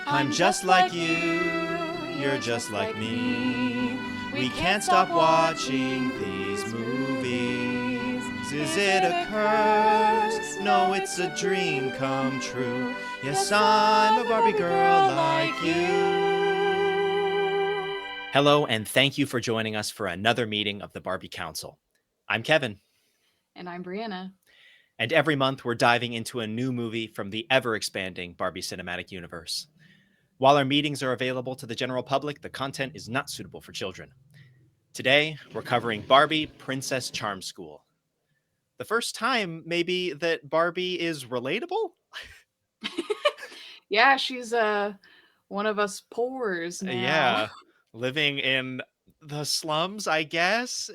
I'm just like you, you're just like me. We can't stop watching these movies. Is it a curse? No, it's a dream come true. Yes, I'm a Barbie girl like you. Hello, and thank you for joining us for another meeting of the Barbie Council. I'm Kevin. And I'm Briana. And every month we're diving into a new movie from the ever-expanding Barbie cinematic universe. While our meetings are available to the general public, the content is not suitable for children. Today, we're covering Barbie Princess Charm School. The first time, maybe, that Barbie is relatable? Yeah, she's one of us poors now. Yeah, living in the slums, I guess.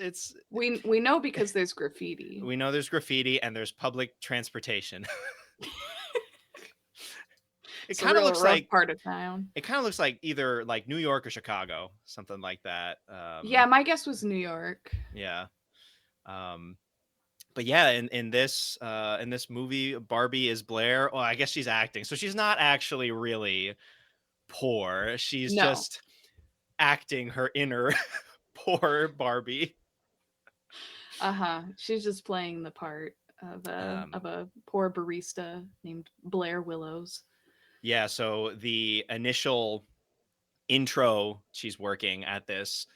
We know because there's graffiti. We know there's graffiti and there's public transportation. It It's a kind of real looks rough like part of town. either like New York or Chicago, something like that. Yeah, my guess was New York. Yeah. Um, but yeah, in this movie, Barbie is Blair. Well, I guess she's acting, so she's not actually really poor. She's No. just acting her inner poor Barbie. Uh-huh. She's just playing the part of Um, a poor barista named Blair Willows. yeah, so the initial intro, she's working at this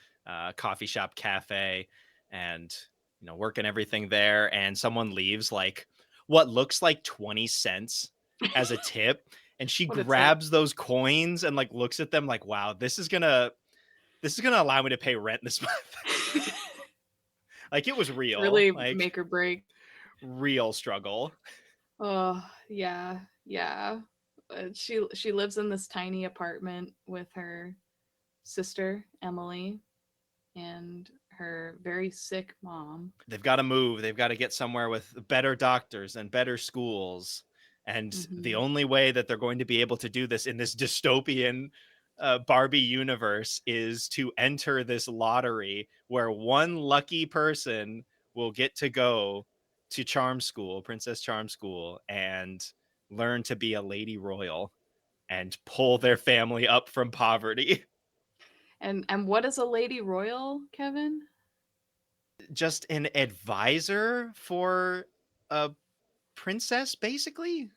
coffee shop cafe, and working everything there, and someone leaves like what looks like 20 cents as a tip, and she What a tip. grabs those coins and like looks at them like, wow, this is gonna allow me to pay rent this month. Like, it was It's real, really like make or break. real struggle. Oh, yeah. Yeah. She lives in this tiny apartment with her sister, Emily, and her very sick mom. They've got to move, they've got to get somewhere with better doctors and better schools, and the Hmm. only way that they're going to be able to do this in this dystopian Barbie universe is to enter this lottery where one lucky person will get to go to charm school, Princess Charm School, and learn to be a lady royal and pull their family up from poverty. And what is a lady royal, Kevin? Just an advisor for a princess, basically.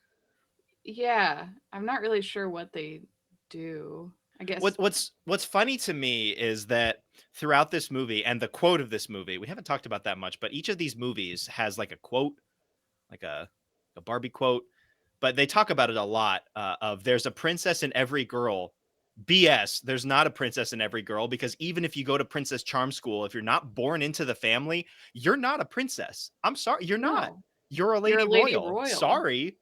Yeah, I'm not really sure what they do. I What guess. what's funny to me is that throughout this movie, and the quote of this movie, we haven't talked about that much, but each of these movies has like a quote, like a Barbie quote, but they talk about it a lot. Of there's a princess in every girl. BS. There's not a princess in every girl, because even if you go to Princess Charm School, if you're not born into the family, you're not a princess. I'm sorry, you're not. No, You're a you're a lady lady royal. royal. Sorry.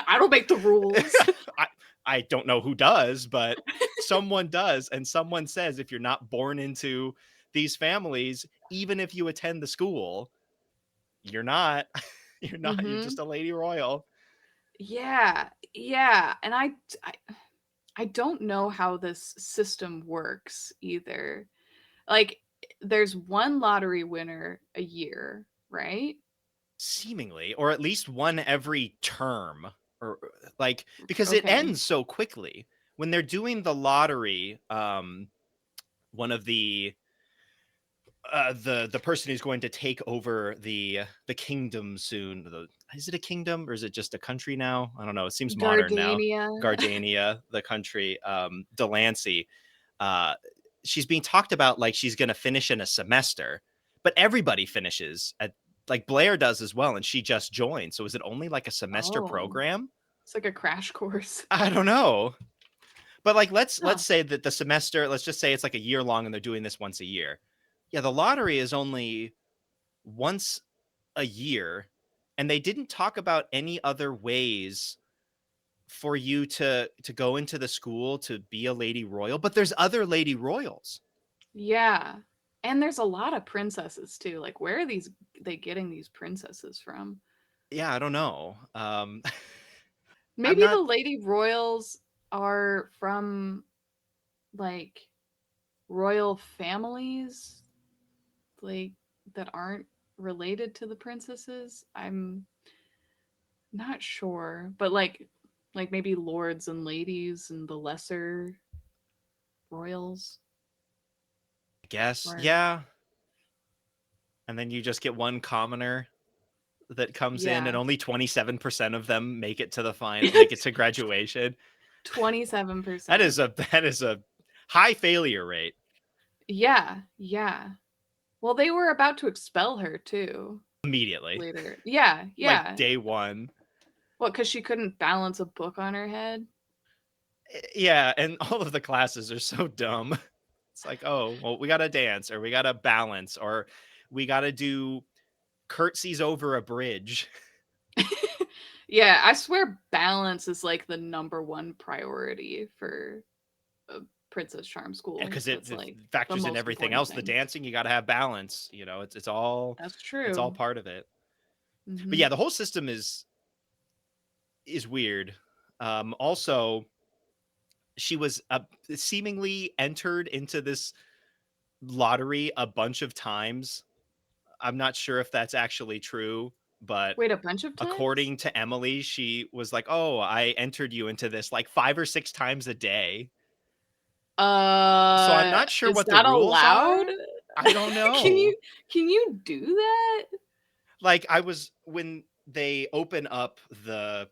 I don't make the rules. I I don't know who does, but someone does, and someone says if you're not born into these families, even if you attend the school, you're not. You're not. You're Hmm. just a lady royal. Yeah, yeah, and I don't know how this system works either. Like, there's one lottery winner a year, right? Seemingly, or at least one every term, or like, because it Okay. ends so quickly when they're doing the lottery. One of the person who's going to take over the kingdom soon. Is it a kingdom or is it just a country now? I don't know. It seems modern now. Gardania. Gardania, the country. Delancy. Uh, she's being talked about like she's going to finish in a semester, but everybody finishes at, like, Blair does as well, and she just joined. So is it only like a semester Oh, program? it's like a crash course. I don't know. But like, let's Huh. say that the semester, let's just say it's like a year long and they're doing this once a year. Yeah, the lottery is only once a year, and they didn't talk about any other ways for you to go into the school to be a lady royal, but there's other lady royals. Yeah. And there's a lot of princesses too. Like, where are they getting these princesses from? Yeah, I don't know. I'm Maybe the not. lady royals are from like royal families, like that aren't related to the princesses. I'm not sure, but like Like maybe lords and ladies and the lesser royals. I guess. Or Yeah. And then you just get one commoner that comes in, yeah. and only 27% of them make it to the make it to graduation. 27%. That is a high failure rate. Yeah, yeah. Well, they were about to expel her too Immediately. later. Yeah, Like yeah. day one. What, because she couldn't balance a book on her head? Yeah, and all of the classes are so dumb. It's like, oh, well, we gotta dance, or we gotta balance, or we gotta do curtsies over a bridge. Yeah, I swear balance is like the number one priority for a Princess Charm school. Because That's it like the factors in most everything important else. The thing. dancing, you gotta have balance. That's it's all true. part of it. But Hmm. yeah, the whole system is weird. Also, she was seemingly entered into this lottery a bunch of times. I'm not sure if that's actually true, but Wait, a bunch of times? according to Emily, she was like, "Oh, I entered you into this like 5 or 6 times a day." So I'm not sure Is what the that rules allowed? are. I don't Can know. you can you do that? Like I was when they open up the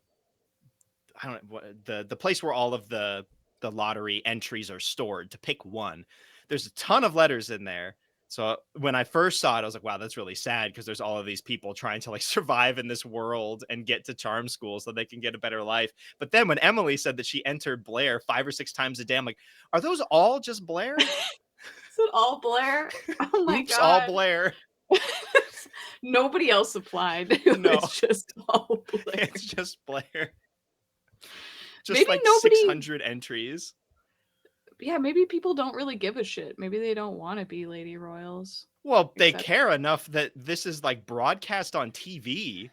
I don't know what the place where all of the lottery entries are stored to pick one. There's a ton of letters in there. So when I first saw it, I was like, wow, that's really sad because there's all of these people trying to like survive in this world and get to charm school so they can get a better life. But then when Emily said that she entered Blair 5 or 6 times a day, I'm like, are those all just Blair? Is it all Blair? Oh my Oops, all god. Blair. Nobody else applied. It No, was just all Blair. it's just Blair. Just Maybe like nobody 600 entries. yeah, maybe people don't really give a shit. Maybe they don't want to be Lady Royals. Well, they Except care enough that this is like broadcast on TV.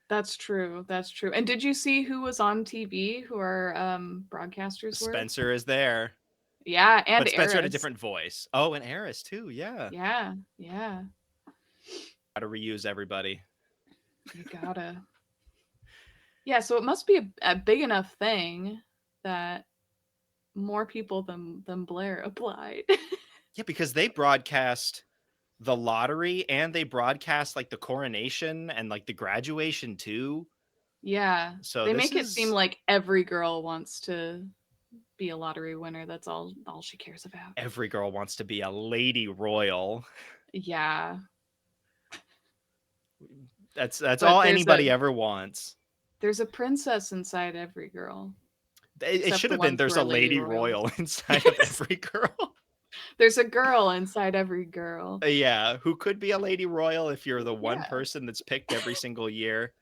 that's true. That's true. And did you see who was on TV? Who our broadcasters were? Spencer is there, Yeah, and but Spencer had a Eris. different voice. Oh, and Eris too. Yeah, Yeah, yeah. gotta reuse everybody. You gotta. Yeah, so it must be a big enough thing that more people than Blair applied. Yeah, because they broadcast the lottery and they broadcast like the coronation and like the graduation too. Yeah, So they this make it seem is like every girl wants to be a lottery winner. That's all she cares about. every girl wants to be a lady royal. Yeah, That's but all anybody ever wants. there's a princess inside every girl, It except should the have been ones who there's are a lady lady royals. royal inside of every girl. There's a girl inside every girl. Yeah, who could be a lady royal if you're the one Yeah, person that's picked every single year.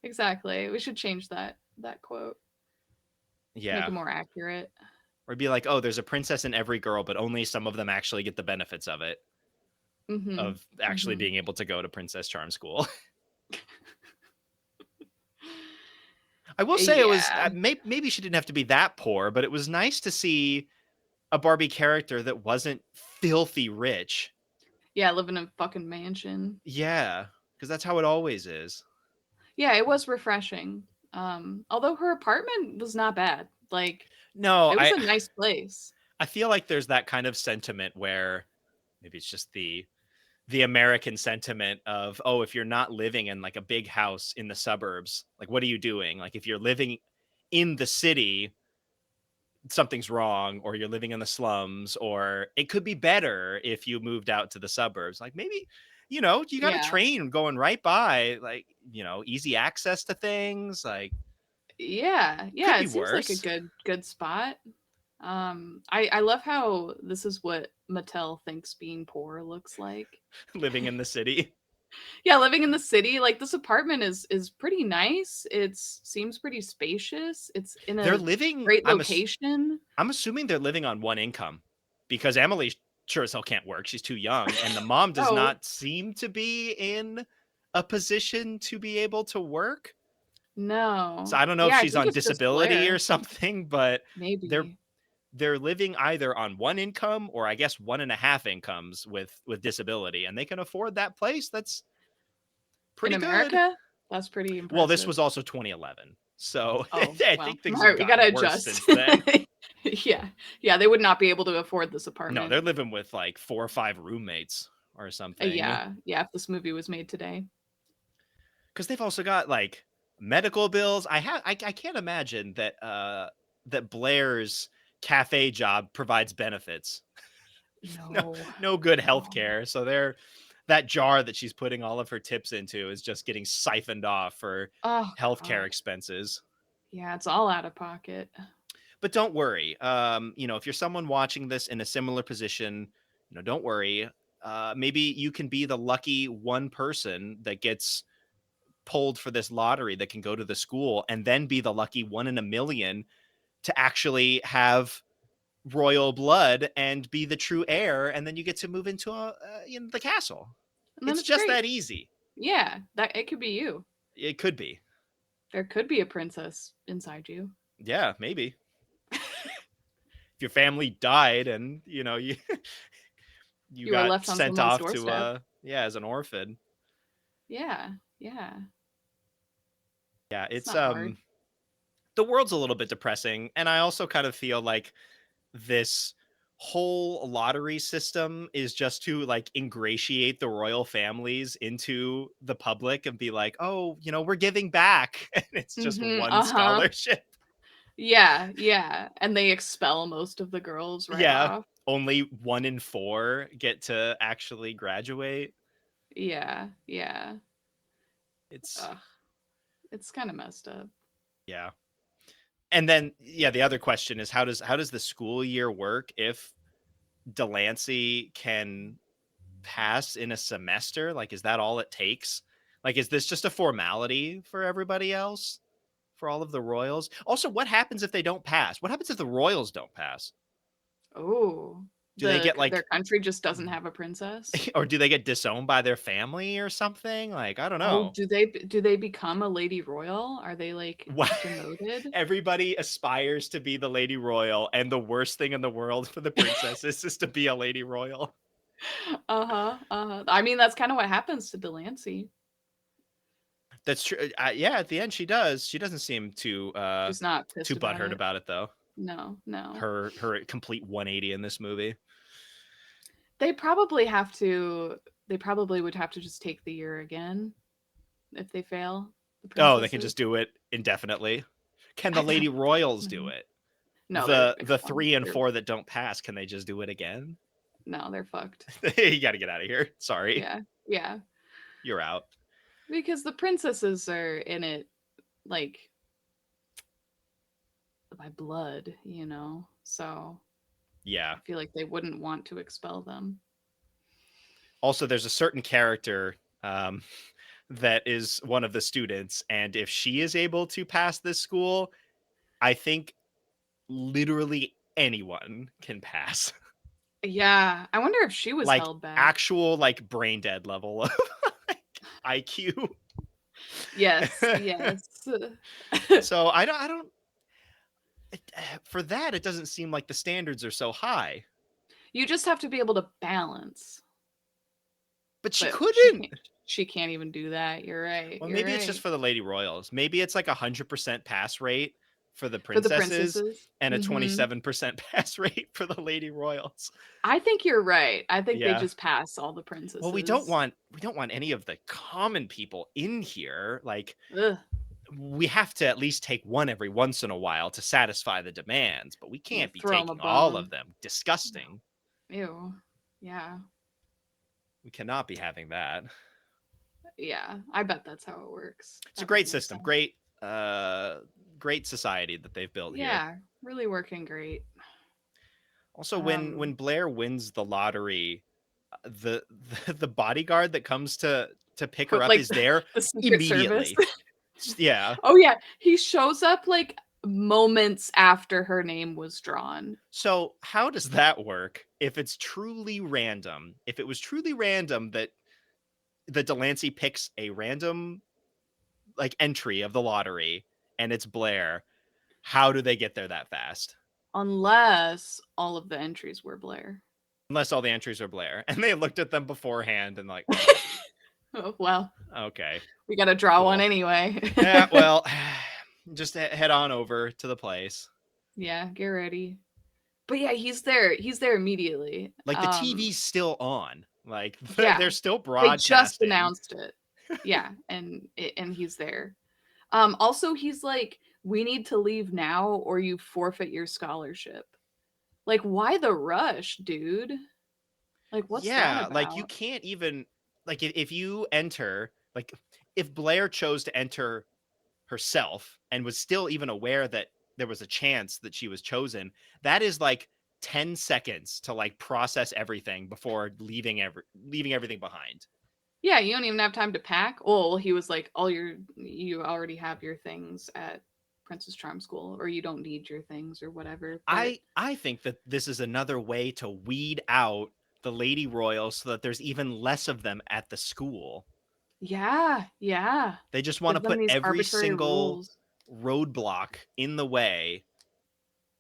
exactly. We should change that quote. Make it Yeah. more accurate. Or be like, oh, there's a princess in every girl, but only some of them actually get the benefits of it, Mhm. of actually Mhm. being able to go to Princess Charm School. I will say it was Yeah. maybe she didn't have to be that poor, but it was nice to see a Barbie character that wasn't filthy rich. Yeah, live in a fucking mansion. Yeah, because that's how it always is. Yeah, it was refreshing. Although her apartment was not bad. Like, No, it was a nice place. I feel like there's that kind of sentiment where maybe it's just the American sentiment of, oh, if you're not living in like a big house in the suburbs, like what are you doing? Like if you're living in the city, something's wrong, or you're living in the slums, or it could be better if you moved out to the suburbs. Like maybe, you got a Yeah. train going right by, like, easy access to things. Like Yeah. could Yeah, be it seems like a worse. good spot. I love how this is what Mattel thinks being poor looks like. Living in the city. Yeah, living in the city, like this apartment is pretty nice. It's seems pretty spacious. It's in They're a living, great location. I'm assuming they're living on one income because Emily sure as hell can't work. She's too young. And the mom does Oh, not seem to be in a position to be able to work. So no. I don't know if Yeah, I she's think on it's just disability or Blair. something, but they're Maybe. they're living either on one income or I guess one and a half incomes with disability, and they can afford that place. That's In pretty good. America? That's pretty Well, this impressive. was also 2011. So Oh, I well. think things All have right, we gotta gotten worse adjust. since then. Yeah. Yeah, they would not be able to afford this No, apartment. they're living with like 4 or 5 roommates or something. Yeah. Yeah, if this movie was made today. Because they've also got like medical bills. I can't imagine that that Blair's cafe job provides benefits. No, No. no good health No. care. So they're that jar that she's putting all of her tips into is just getting siphoned off for Oh, healthcare God. expenses. Yeah, it's all out of pocket. But don't worry. If you're someone watching this in a similar position, don't worry. Maybe you can be the lucky one person that gets pulled for this lottery that can go to the school and then be the lucky 1 in a million to actually have royal blood and be the true heir, and then you get to move into the castle. And then It's it's just great. that easy. Yeah, that it could be you. It could be. There could be a princess inside you. Yeah, maybe. If your family died and you you You were got left on sent someone's off to doorstep. as an orphan. Yeah. Yeah. Yeah, It's it's not hard. the world's a little bit depressing, and I also kind of feel like this whole lottery system is just to like ingratiate the royal families into the public and be like, oh, we're giving back, and it's just Mhm. one Uh-huh. scholarship. Yeah, yeah. And they expel most of the girls right Yeah, off. only 1 in 4 get to actually graduate. Yeah. Yeah. It's Ugh. It's kind of messed up. yeah. And then the other question is how does the school year work if Delancey can pass in a semester? Like, is that all it takes? Like, is this just a formality for everybody else, for all of the royals? Also, what happens if they don't pass? What happens if the royals don't pass? Oh, Do they get their like country just doesn't have a princess? or do they get disowned by their family or something? Like, I don't Oh, know. do they become a lady royal? Are they like What? demoted? Everybody aspires to be the lady royal, and the worst thing in the world for the princesses is to be a lady royal. Uh-huh. Uh-huh. I mean, that's kind of what happens to Delancey. That's true. Yeah, at the end she does. She doesn't seem She's not too pissed about butthurt it. about it though. No, no. Her complete 180 in this movie. They probably have to they probably would have to just take the year again if they fail, the Oh, they can princesses. just do it indefinitely. Can the I lady royals do Mhm. it? No, they're The 3 and they're 4 that don't pass, can they just do it again? no, they're fucked. You got to get out of here. Sorry, Yeah. Yeah. you're out. Because the princesses are in it like by blood, So Yeah. I feel like they wouldn't want to expel them. Also, there's a certain character that is one of the students, and if she is able to pass this school, I think literally anyone can pass. Yeah, I wonder if she was Like held back. actual like brain dead level of like, IQ. Yes, yes. So I don't for that it doesn't seem like the standards are so high. You just have to be able to balance. But she But couldn't. she can't even do that. You're right. Well, You're maybe it's just right. for the Lady Royals. Maybe it's like 100% pass rate for the For the princesses princesses. and a Mhm. 27% pass rate for the Lady Royals. I think you're right. I think they Yeah. just pass all the Well, princesses. we don't want any of the common people in here. Like, Ugh. we have to at least take one every once in a while to satisfy the demands, but we Yeah, can't be throw them a taking all of bone. them. Disgusting. Ew. Yeah. We cannot be having that. Yeah. I bet that's how it works. It's a That would great make system. sense. Great society that they've built here. Yeah. Really working great. Also, when Blair wins the lottery, the the bodyguard that comes to pick her With up like is there the Secret Service. immediately. Yeah. Oh yeah, he shows up like moments after her name was drawn. So how does that work if it's truly random? If it was truly random that the Delancey picks a random like entry of the lottery and it's Blair, how do they get there that fast? Unless all of the entries were Blair. Unless all the entries are Blair. And they looked at them beforehand and like, Oh, well, okay, we got to draw one cool. anyway. Yeah, well, Just head on over to the place. Yeah, get ready. But yeah, he's there. He's there immediately. Like the TV's still on. Like Yeah, they're still they just broadcasting. announced it. Yeah, and he's there. Also, he's like, we need to leave now or you forfeit your scholarship. Like, why the rush, dude? Like, what's that Yeah, like you about? can't even like if you enter like if Blair chose to enter herself and was still even aware that there was a chance that she was chosen, that is like 10 seconds to like process everything before leaving everything behind. Yeah, you don't even have time to pack. Oh, well, he was like, you already have your things at Princess Charm School, or you don't need your things or whatever. But I think that this is another way to weed out the lady royals so that there's even less of them at the school. yeah, yeah. They just want to Give them put these every arbitrary single rules. roadblock in the way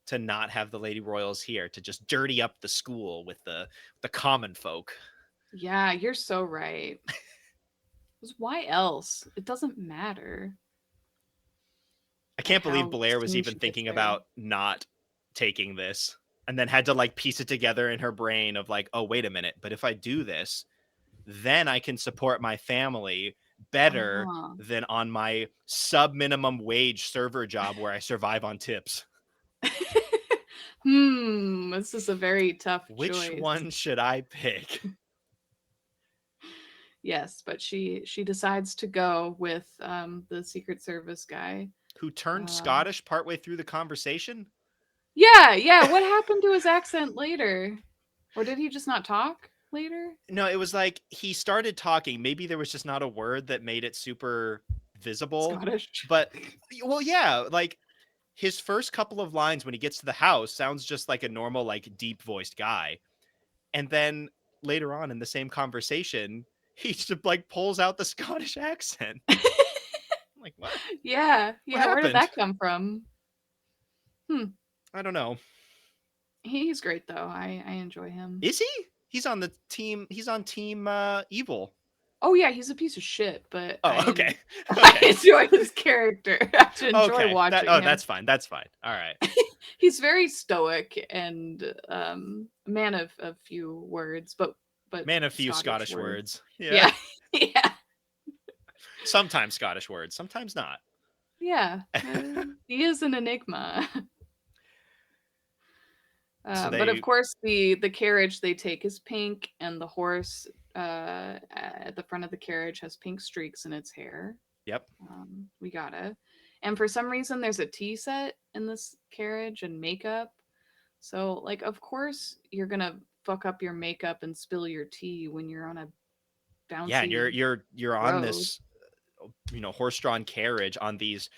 to not have the lady royals here, to just dirty up the school with the common folk. Yeah, you're so right. 'Cause why else? It doesn't matter. I Like can't believe how Blair was soon even she gets thinking there. about not taking this and then had to like piece it together in her brain of like, oh, wait a minute, but if I do this, then I can support my family better Uh-huh. than on my sub minimum wage server job where I survive on tips. This is a very tough Which choice. one should I pick? Yes, but she decides to go with the Secret Service guy. Who turned Um, Scottish partway through the conversation? yeah, yeah. What happened to his accent later? Or did he just not talk later? No, it was like he started talking. Maybe there was just not a word that made it super visible. Scottish. But well, yeah, like his first couple of lines when he gets to the house sounds just like a normal, like deep voiced guy. And then later on in the same conversation, he just like pulls out the Scottish accent. I'm like, what? Yeah, What yeah. Where did happened? that come from? Hmm. I don't know. He's great though. I enjoy him. Is he? He's on the team. He's on team evil. Oh yeah, he's a piece of shit, but Oh, okay. I Okay. enjoy his character. I enjoy Okay. watching him. That's fine. That's fine. All right. He's very stoic and a man of few words, but Man, a few Scottish Scottish words. words. Yeah. Yeah, yeah, Sometimes Scottish words, sometimes not. yeah. He is an enigma. So But of they, course, the carriage they take is pink, and the horse at the front of the carriage has pink streaks in its hair. yep. We gotta. And for some reason, there's a tea set in this carriage and makeup. So, like, of course, you're gonna fuck up your makeup and spill your tea when you're on a Yeah, and you're bouncy you're you're on road. this, horse-drawn carriage on these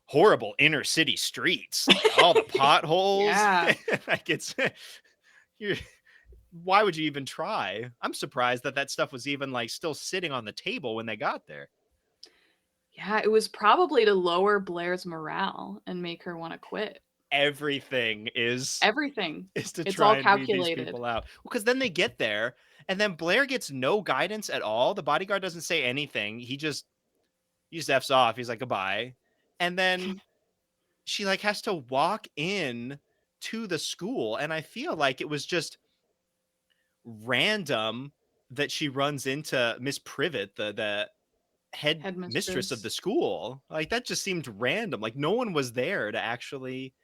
horrible inner city streets, like all the potholes. Yeah. Like it's you why would you even try? I'm surprised that that stuff was even like still sitting on the table when they got there. Yeah, it was probably to lower Blair's morale and make her want to quit. Everything Everything. is to It's all try and weed these calculated. people out. Because then they get there and then Blair gets no guidance at all. The bodyguard doesn't say anything. He just F's off. He's like, goodbye. And then she like has to walk in to the school. And I feel like it was just random that she runs into Miss Privet, the head mistress of Headmistress. the school. Like that just seemed random. Like no one was there to actually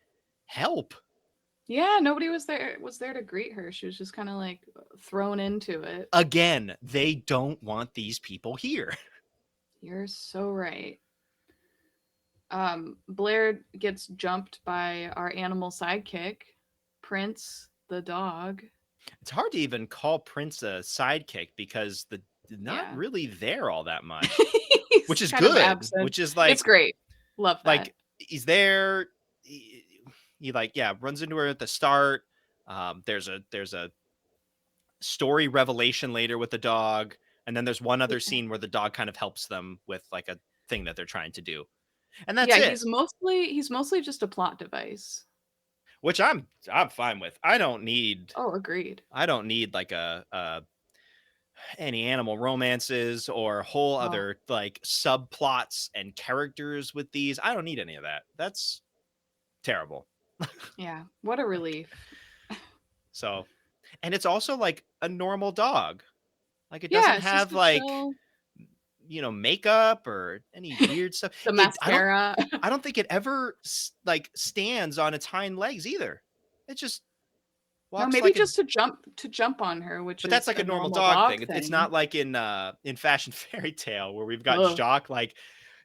help. Yeah, nobody was there to greet her. She was just kind of like thrown into it. Again, they don't want these people here. You're so right. Blair gets jumped by our animal sidekick, Prince the dog. It's hard to even call Prince a sidekick because the not Yeah. really there all that much, which He's is kind of good. absent. Which is It's great. Love that. like he's there. He like runs into her at the start. There's a story revelation later with the dog, and then there's one other Yeah. scene where the dog kind of helps them with like a thing that they're trying to do, and that's Yeah, it. he's mostly just a plot device. Which I'm fine with. Oh, agreed. I don't need like a any animal romances or whole Oh, other like subplots and characters with these. I don't need any of that. That's terrible. yeah. What a relief. So, and it's also like a normal dog. Like it Yeah, doesn't it's just have a like, chill. makeup or any weird stuff. The It mascara. I don't think it ever like stands on its hind legs either. It just No, walks maybe like a, just to jump on her, which but that's is like a a normal normal dog dog thing. It's thing. not like in Fashion Fairy Tale where we've got Ugh. Jacques like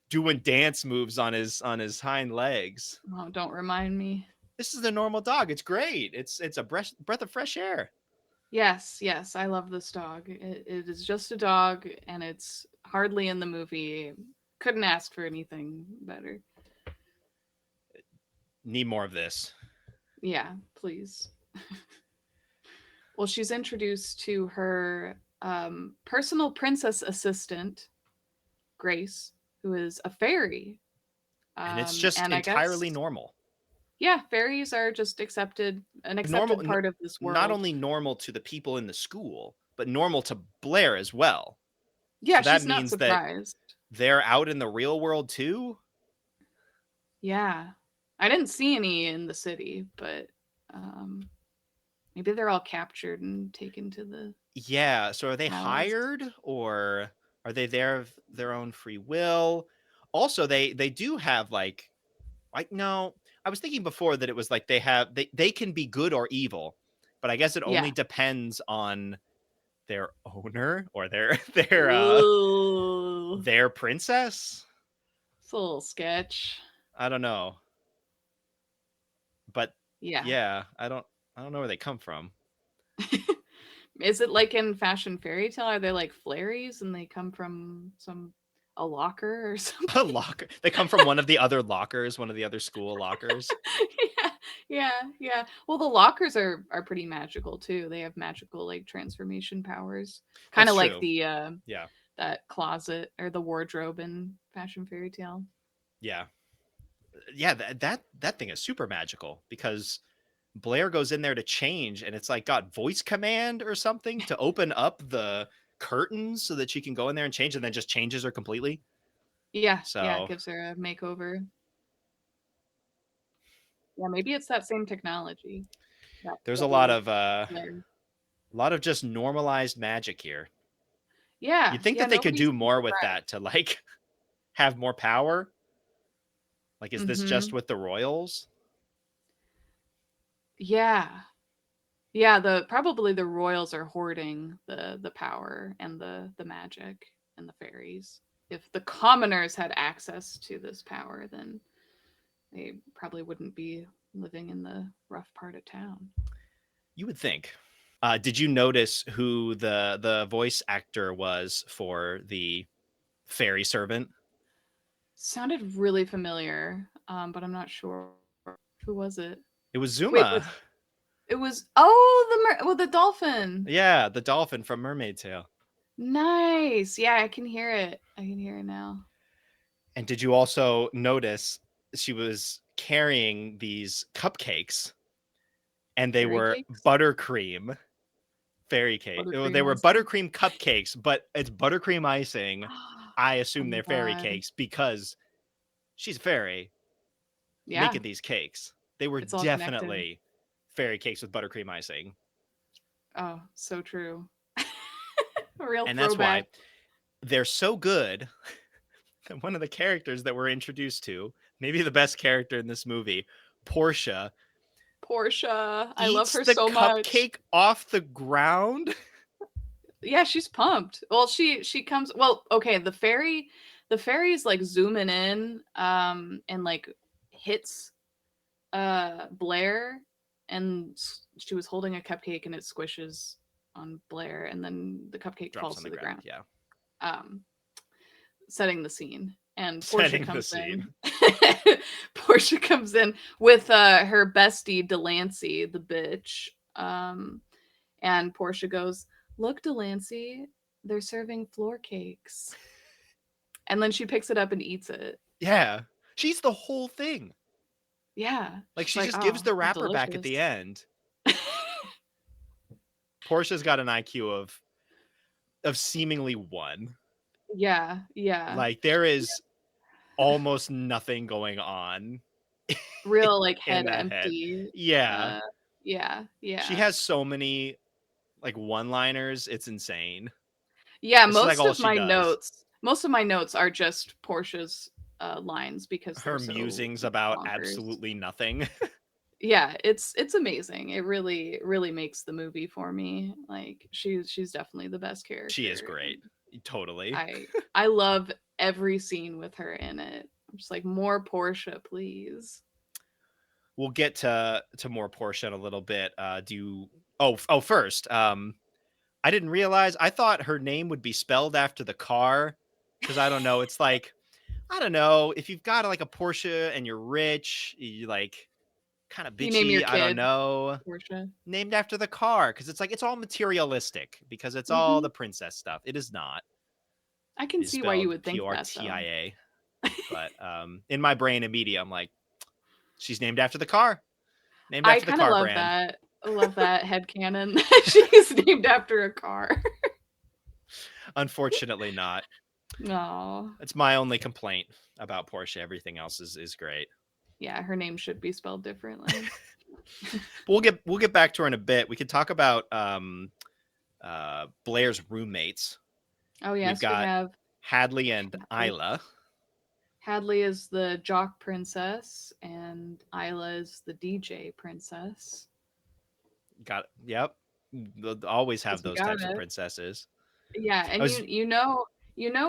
doing dance moves on his hind legs. Oh, don't remind me. This is a normal dog. It's great. It's a breath of fresh air. Yes, yes, I love this dog. It is just a dog, and it's hardly in the movie. Couldn't ask for anything better. Need more of this. Yeah, please. Well, she's introduced to her personal princess assistant, Grace, who is a fairy. And it's just And I guess, entirely normal. yeah, fairies are just an Normal, accepted part of this not world. only normal to the people in the school, but normal to Blair as well. Yeah, So that she's not means that surprised. they're out in the real world too. Yeah. I didn't see any in the city, but um, maybe they're all captured and taken to the Yeah. So are they palace. hired or are they there of their own free will? Also, they do have like no. I was thinking before that it was like they can be good or evil, but I guess it Yeah. only depends on their owner or their Ooh. their princess. It's a little sketch. I don't know, but Yeah. yeah, I don't know where they come from. Is it like in Fashion Fairy Tale? Are they like fairies and they come from a locker or A something? locker. They come from one of the other lockers, one of the other school lockers. Yeah, yeah, yeah. Well, the lockers are pretty magical too. They have magical like transformation powers, kind That's of like true. the Yeah. that closet or the wardrobe in Fashion Fairy Tale. Yeah. Yeah, that thing is super magical because Blair goes in there to change and it's like got voice command or something to open up the curtains so that she can go in there and change and then just changes her completely. Yeah, yeah. It So gives her a makeover. Yeah, maybe it's that same technology there's that we learned. a lot of just normalized magic here. Yeah, You'd think yeah. that they could Nobody's do too more with surprised. that to like have more power. Like, is this just Mm-hmm. with the royals? Yeah, yeah. The probably the royals are hoarding the power and the magic and the fairies. If the commoners had access to this power, then they probably wouldn't be living in the rough part of town. You would think. Did you notice who the voice actor was for the fairy servant? Sounded really familiar, but I'm not sure. Who was it? It was Wait, Zuma. it was oh the dolphin. Yeah, the dolphin from Mermaid Tale. Nice. Yeah, I can hear it. I can hear it now. And did you also notice she was carrying these cupcakes and they Fairy were cakes, buttercream fairy cake. They buttercream were icing. buttercream cupcakes, but it's buttercream icing. I Oh assume my they're fairy god. cakes because she's a fairy Yeah, making these cakes. They were it's all connected. definitely fairy cakes with buttercream icing. Oh, so true. A real And that's throwback. why they're so good that one of the characters that we're introduced to, maybe the best character in this movie, Portia, Portia. I love eats her the so much. cupcake off the ground. Yeah, she's pumped. Well, she comes well, okay, the fairy's like zooming in and like hits Blair and she was holding a cupcake and it squishes on Blair and then the cupcake Drops falls on to the the ground. ground. Yeah. Um setting the scene. And Portia Setting the comes scene. in. Portia comes in with her bestie Delancy, the bitch. And Portia goes, "Look, Delancey, they're serving floor cakes." And then she picks it up and eats it. Yeah. She's the whole thing. Yeah. Like She's she like, just gives "Oh, the wrapper back at delicious." the end. Portia's got an IQ of of seemingly one. Yeah, yeah. Like there is almost nothing going on Real, like, in head that head. empty. Yeah. Uh, yeah, She yeah. has so many like one-liners, it's insane. Yeah, This is like all she does. most of my notes are just Portia's, lines because they're Her so musings about bonkers. absolutely nothing. Yeah, it's amazing. It really makes the movie for me. Like, she's definitely the best She is character, great. and Totally. I love every scene with her in it. I'm just like, "More Portia, please." We'll get to more Portia in a little bit. Do you first, I didn't realize I thought her name would be spelled after the car because I don't know. It's like I don't know if you've got like a Porsche and you're rich, you like kind of You name your bitchy. I don't kid know. Portia. Named after the car because it's like it's all materialistic because it's all Mhm. the princess stuff. It is not. I It can is see why you spelled would think that, though. Portia. But in my brain immediately, I'm like, she's named after the car, named I after the kinda car love brand. that. I love that headcanon that she's named after a car. Unfortunately, not. Aw. That's my only complaint about Portia. Everything else is great. Yeah, her name should be spelled differently. But we'll get back to her in a bit. We could talk about Blair's roommates. Oh, We've yes, we got have Hadley and Hadley. Isla. Hadley is the jock princess, and Isla is the DJ princess. Got yep. They'll always have Because we those got types of it. princesses. Yeah, I and was you know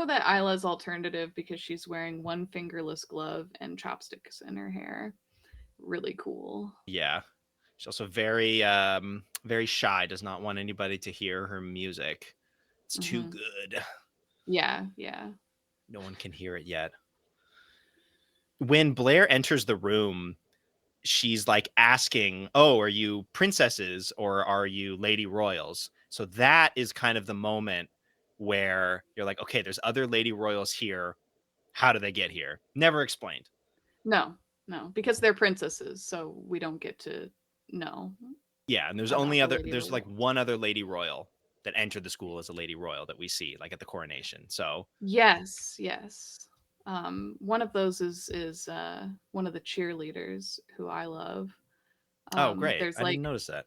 that Isla's alternative because she's wearing one fingerless glove and chopsticks in her hair. Really cool. yeah. She's also very shy. Does not want anybody to hear her music. It's too Hmm. good. Yeah, yeah. No one can hear it yet. When Blair enters the room, she's like asking, "Oh, are you princesses or are you lady royals?" So that is kind of the moment where you're like, "Okay, there's other lady royals here. How do they get here?" Never explained. No, no, because they're princesses, so we don't get to know Yeah, and about the Lady there's like Royals. one other lady royal that entered the school as a lady royal that we see like at the coronation. So, Yes, yes. One of those is one of the cheerleaders who I love. oh, great. There's I didn't like notice that.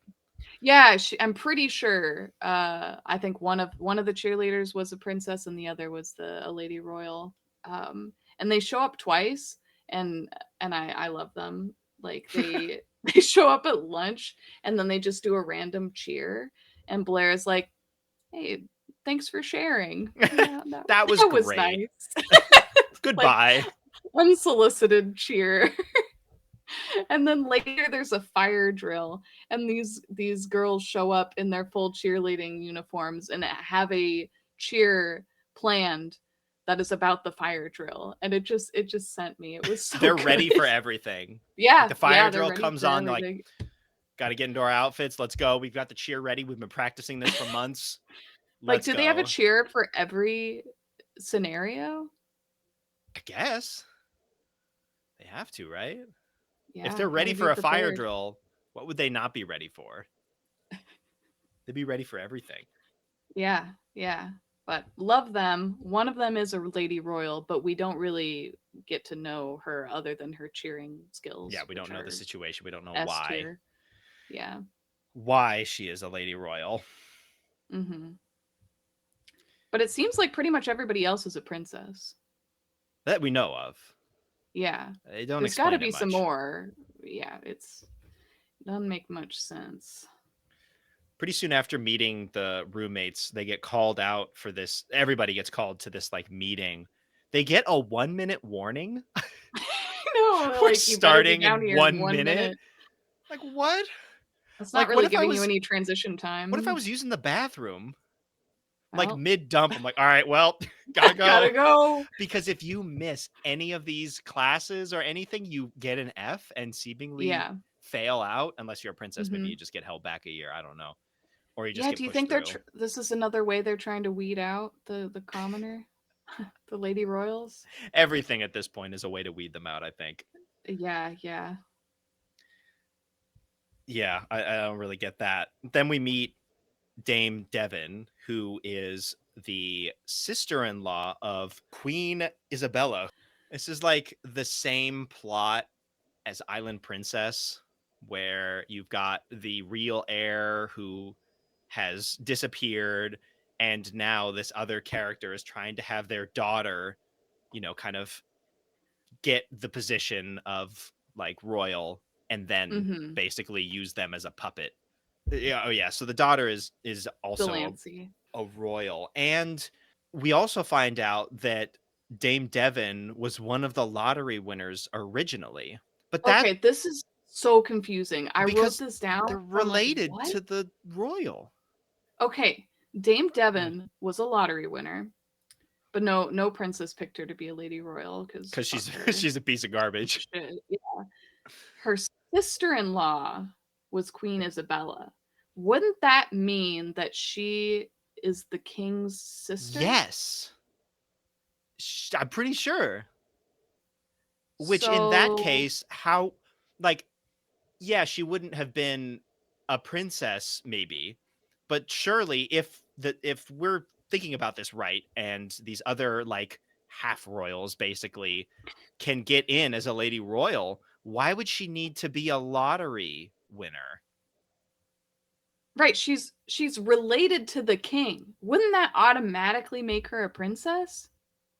yeah, I'm pretty sure. I think one of the cheerleaders was a princess, and the other was a lady royal. And they show up twice, and I love them. Like they they show up at lunch, and then they just do a random cheer, and Blair is like, "Hey, thanks for sharing." Yeah, that That was that was great. nice. Like Goodbye. unsolicited cheer. And then later there's a fire drill, and these girls show up in their full cheerleading uniforms and have a cheer planned that is about the fire drill, and it just sent me. It was so They're ready good. for everything. Like Yeah, the yeah, fire they're drill ready comes for on, they're like, everything. got to get into our outfits. Let's go. We've got the cheer ready. We've been practicing this for months. Like, Let's do they have a go. cheer for every scenario? I guess they have to, right? If Yeah, they're ready gotta be for a fire prepared. drill, what would they not be ready for? They'd be ready for everything. Yeah, yeah. But love them. One of them is a lady royal, but we don't really get to know her other than her cheering Yeah, skills, we which don't know the are situation. We don't know S tier. Yeah. why she is a lady royal Mhm. But it seems like pretty much everybody else is a princess. that we know of. Yeah. They don't There's got to explain it be some much. more. Yeah, it doesn't make much sense. Pretty soon after meeting the roommates, they get called out for this. Everybody gets called to this like meeting. They get a 1 minute warning. No, We're like you better be starting down in here in 1 minute. 1 minute. Like what? That's not Like what really if I giving you was any transition what if I time. was using the bathroom like Well, mid dump? I'm like, all right, well, gotta gotta go. go. Because if you miss any of these classes or anything, you get an F and seemingly Yeah. fail out. Unless you're a princess, maybe Hmm. you just get held back a year. I don't know, or you just Yeah, get do you pushed think they're through. this is another way they're trying to weed out the commoner, the lady royals? Everything at this point is a way to weed them out. I think. Yeah, yeah. Yeah, I don't really get that. Then we meet Dame Devin, who is the sister-in-law of Queen Isabella. This is like the same plot as Island Princess, where you've got the real heir who has disappeared, and now this other character is trying to have their daughter, kind of get the position of like royal, and then Mm-hmm. basically use them as a puppet. Yeah, oh yeah. So the daughter is also Delancey. a royal, and we also find out that Dame Devin was one of the lottery winners originally, but that Okay, this is so confusing. I wrote because this down. they're I'm like, related what? to the royal. Okay, Dame Devin was a lottery winner, but no princess picked her to be a lady royal because Because fuck she's her. she's a piece of garbage. Shit. Yeah. Her sister-in-law was Queen Isabella. Wouldn't that mean that she is the king's sister? Yes, I'm pretty sure. Which in that So, case, how, like, yeah, she wouldn't have been a princess, maybe, but surely if we're thinking about this right, and these other like half royals basically can get in as a lady royal, why would she need to be a lottery winner? right, she's related to the king. Wouldn't that automatically make her a princess?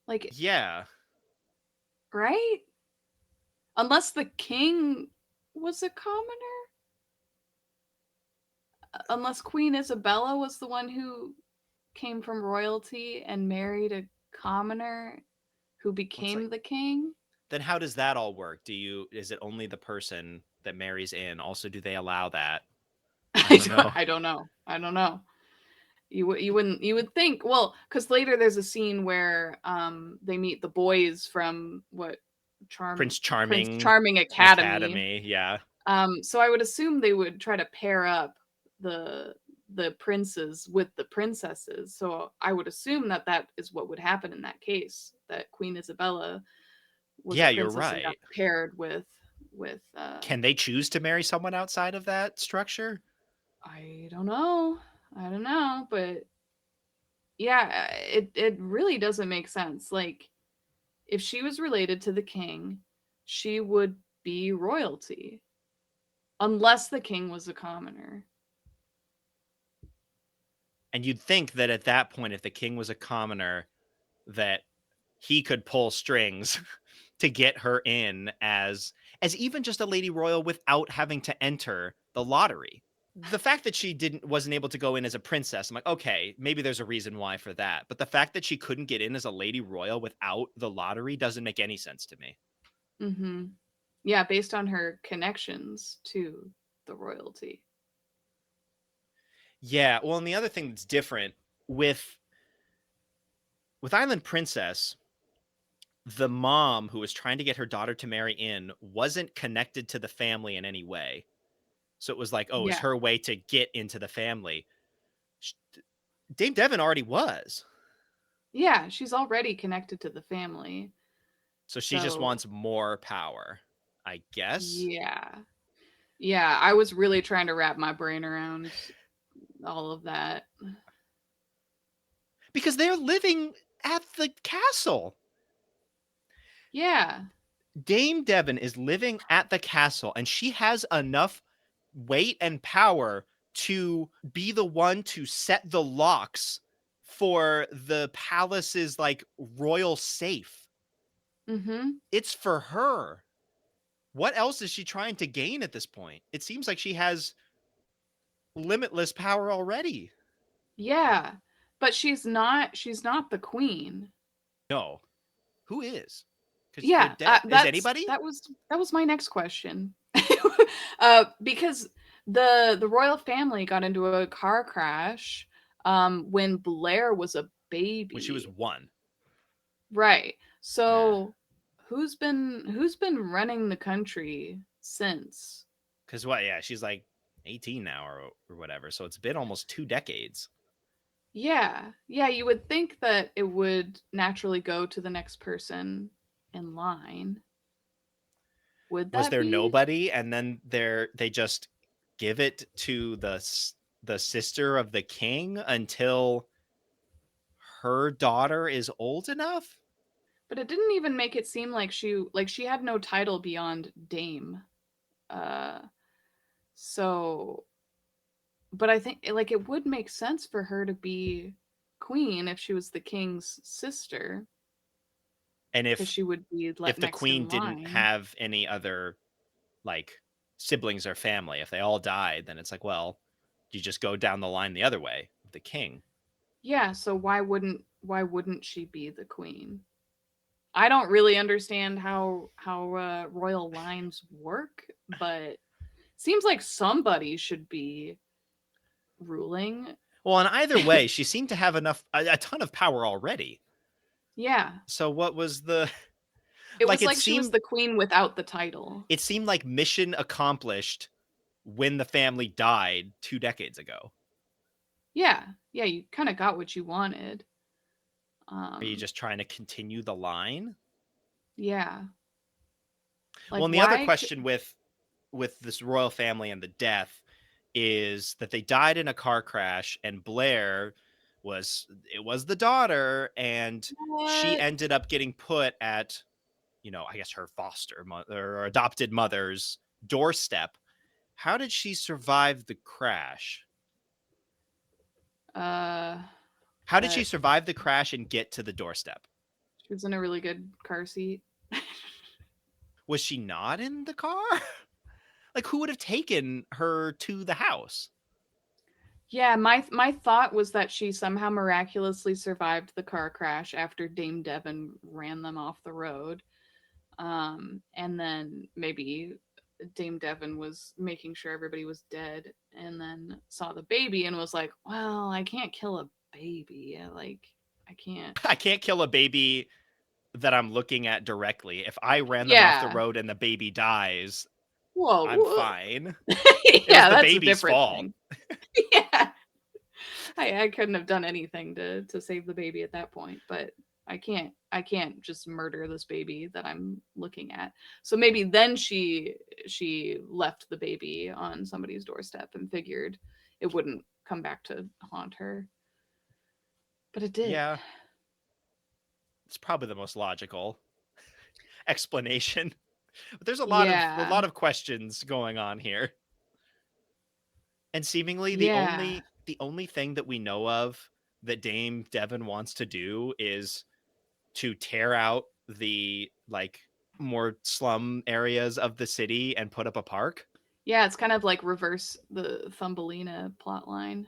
Like, Yeah, right? Unless the king was a commoner? Unless Queen Isabella was the one who came from royalty and married a commoner who looks like. became the king? Then how does that all work? Is it only the person that marries in? Also, do they allow that? I don't know. I don't know. I don't know. You would think, well, because later there's a scene where they meet the boys from what Prince Prince Charming Charming Academy. Academy, yeah. So I would assume they would try to pair up the princes with the princesses. So I would assume that that is what would happen in that case. That Queen Isabella was a Yeah, you're princess and got right. paired with Can they choose to marry someone outside of that structure? I don't know. I don't know, but yeah, it really doesn't make sense. Like if she was related to the king, she would be royalty unless the king was a commoner. And you'd think that at that point, if the king was a commoner, that he could pull strings to get her in as even just a lady royal without having to enter the lottery. The fact that she wasn't able to go in as a princess, I'm like, okay, maybe there's a reason why for that. But the fact that she couldn't get in as a lady royal without the lottery doesn't make any sense to me. Mm-hmm. Yeah, based on her connections to the royalty. Yeah, well, and the other thing that's different with Island Princess, the mom who was trying to get her daughter to marry in wasn't connected to the family in any way. So it was like, oh, it was Yeah. her way to get into the family. Dame Devin already was. Yeah, she's already connected to the family. So she just So, wants more power, I guess. yeah. Yeah, I was really trying to wrap my brain around all of that. Because they're living at the castle. Yeah. Dame Devin is living at the castle, and she has enough weight and power to be the one to set the locks for the palace's like royal safe. Mm-hmm. It's for her. What else is she trying to gain at this point? It seems like she has limitless power already. Yeah. But she's not the queen. No. Who is? Because they're Yeah, dead. Is that's anybody? that was my next question. Because the royal family got into a car crash when Blair was a When she was baby. one. Right. Yeah. So who's been running the country since? Because what? Yeah, she's like 18 now or whatever. So it's been almost 2 decades. Yeah. Yeah, you would think that it would naturally go to the next person in line. Would Was that there be? nobody, and then they just give it to the sister of the king until her daughter is old enough. But it didn't even make it seem like she had no title beyond Dame. Uh so but I think like it would make sense for her to be queen if she was the king's sister, And because she would be if the next queen in didn't line. have any other like siblings or family, if they all died, then it's like, well, you just go down the line the other way with the king. Yeah, so why wouldn't she be the queen? I don't really understand how royal lines work, but seems like somebody should be ruling. Well, in either way, she seemed to have a ton of power already. Yeah. So what was the It like was like she was the queen without the title. it seemed like mission accomplished when the family died 2 decades ago. Yeah. Yeah, you kind of got what you wanted. Are you Um just trying to continue the line? yeah. Well, Like and the other why question with this royal family and the death is that they died in a car crash, and Blair was the daughter, and she what? ended up getting put at, I guess her foster mother or adopted mother's doorstep. How did she survive the crash? Uh How did she that survive the crash and get to the doorstep? she was in a really good car seat. Was she not in the car? Like, who would have taken her to the house? Yeah, my thought was that she somehow miraculously survived the car crash after Dame Devin ran them off the road. And then maybe Dame Devin was making sure everybody was dead and then saw the baby and was like, "Well, I can't kill a baby. I can't." I can't kill a baby that I'm looking at directly. If I ran them off the Yeah. road and the baby dies, I'm Whoa. fine. It was Yeah, the that's a baby's different fault. thing. Yeah. I couldn't have done anything to save the baby at that point, but I can't just murder this baby that I'm looking at. So maybe then she left the baby on somebody's doorstep and figured it wouldn't come back to haunt her. But it did. Yeah, it's probably the most logical explanation. But there's a Yeah. lot of questions going on here. And seemingly Yeah. the only thing that we know of that Dame Devin wants to do is to tear out the like more slum areas of the city and put up a park. Yeah, it's kind of like reverse the Thumbelina plotline.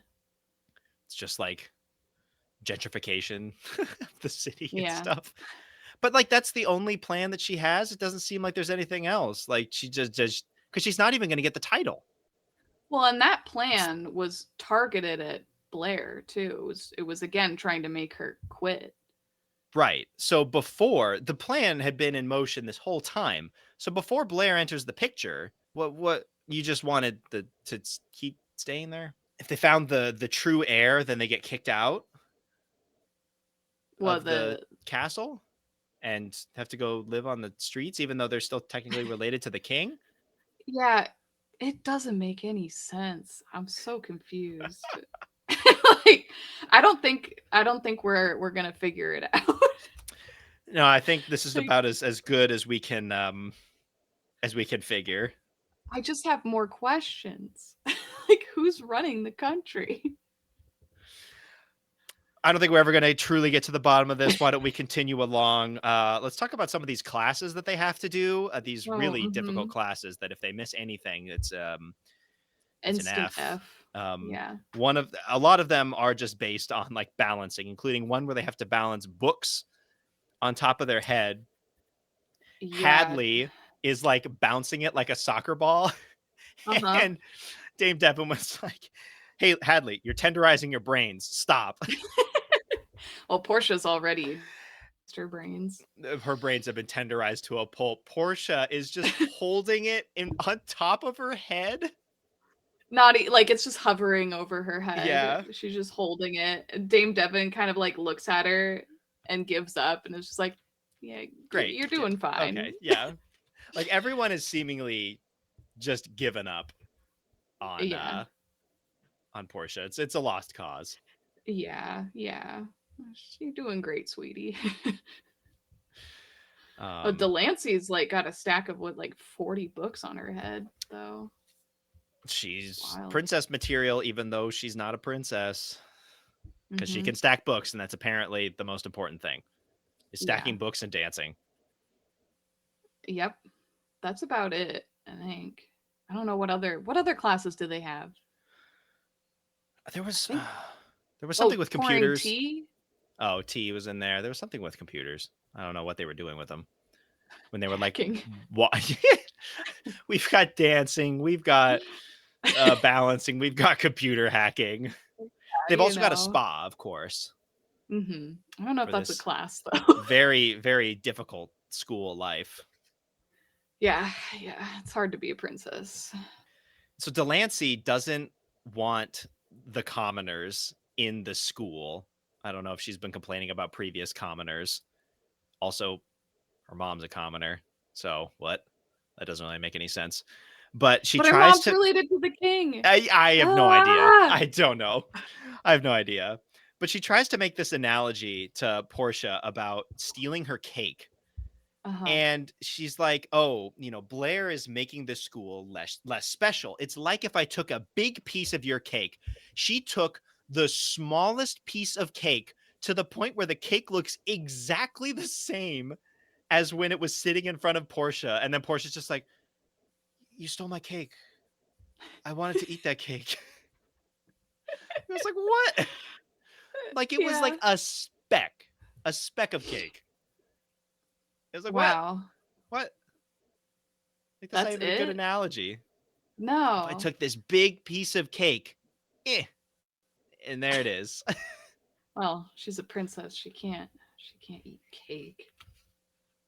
It's just like gentrification of the city and Yeah. stuff. But like that's the only plan that she has. It doesn't seem like there's anything else. Like she just because she's not even going to get the title. Well, and that plan was targeted at Blair too. It was again trying to make her quit. Right. So before the plan had been in motion this whole time. So before Blair enters the picture, what you just wanted to keep staying there? If they found the true heir, then they get kicked out Well, of the the castle and have to go live on the streets, even though they're still technically related to the king. yeah, it doesn't make any sense. I'm so confused. Like, I don't think we're gonna figure it out. No, I think this is Like, about as good as we can figure. I just have more questions. Like, who's running the country? I don't think we're ever going to truly get to the bottom of this. Why don't we continue along? Let's talk about some of these classes that they have to do. These Oh, really difficult mhm. classes that if they miss anything, it's an Instant F. F. Yeah. A lot of them are just based on like balancing, including one where they have to balance books on top of their head. Yeah. Hadley is like bouncing it like a soccer ball, Uh-huh. and Dame Devin was like, "Hey, Hadley, you're tenderizing your brains. Stop." Well, Portia's already her brains. Her brains have been tenderized to a pulp. Portia is just holding it on top of her head. Not like it's just hovering over her head. Yeah, She's just holding it. Dame Devin kind of like looks at her and gives up and is just like, "Yeah, great. you're doing fine." Okay, yeah. Like everyone is seemingly just given up Yeah. on Portia. It's a lost cause. Yeah. Yeah. She's doing great, sweetie. Oh, Um, Delancey's like got a stack of what, like 40 books on her head, though. It's she's wild. princess material, even though she's not a princess, because she Mm-hmm. can stack books, and that's apparently the most important thing, is Yeah. stacking books and dancing. Yep. That's about it, I think. I don't know what other classes do they have? There I was think there was something oh, with pouring computers. tea. Oh, T was in there. There was something with computers. I don't know what they were doing with them when they were like, Hacking. "What? We've got dancing, we've got balancing, we've got computer hacking." They've You also got a know. spa, of course, I don't know if for that's a this class though. very, very difficult school life. Yeah, yeah. It's hard to be a princess. So Delancey doesn't want the commoners in the school. I don't know if she's been complaining about previous commoners. Also, her mom's a commoner. So what? That doesn't really make any sense. But she But her tries mom's to. related to the king. I have no idea. Ah! I don't know. I have no idea. But she tries to make this analogy to Portia about stealing her cake. Uh-huh. And she's like, "Oh, Blair is making this school less special. It's like if I took a big piece of your cake." She took the smallest piece of cake to the point where the cake looks exactly the same as when it was sitting in front of Portia. And then Portia's just like, "You stole my cake. I wanted to eat that cake." It was like, what? Like it was Yeah. like a speck of cake. It was like, what? Wow. What? Like that's not That's even a good it? analogy. If I No. took this big piece of cake, and there it is. Well, she's a princess. She can't eat cake.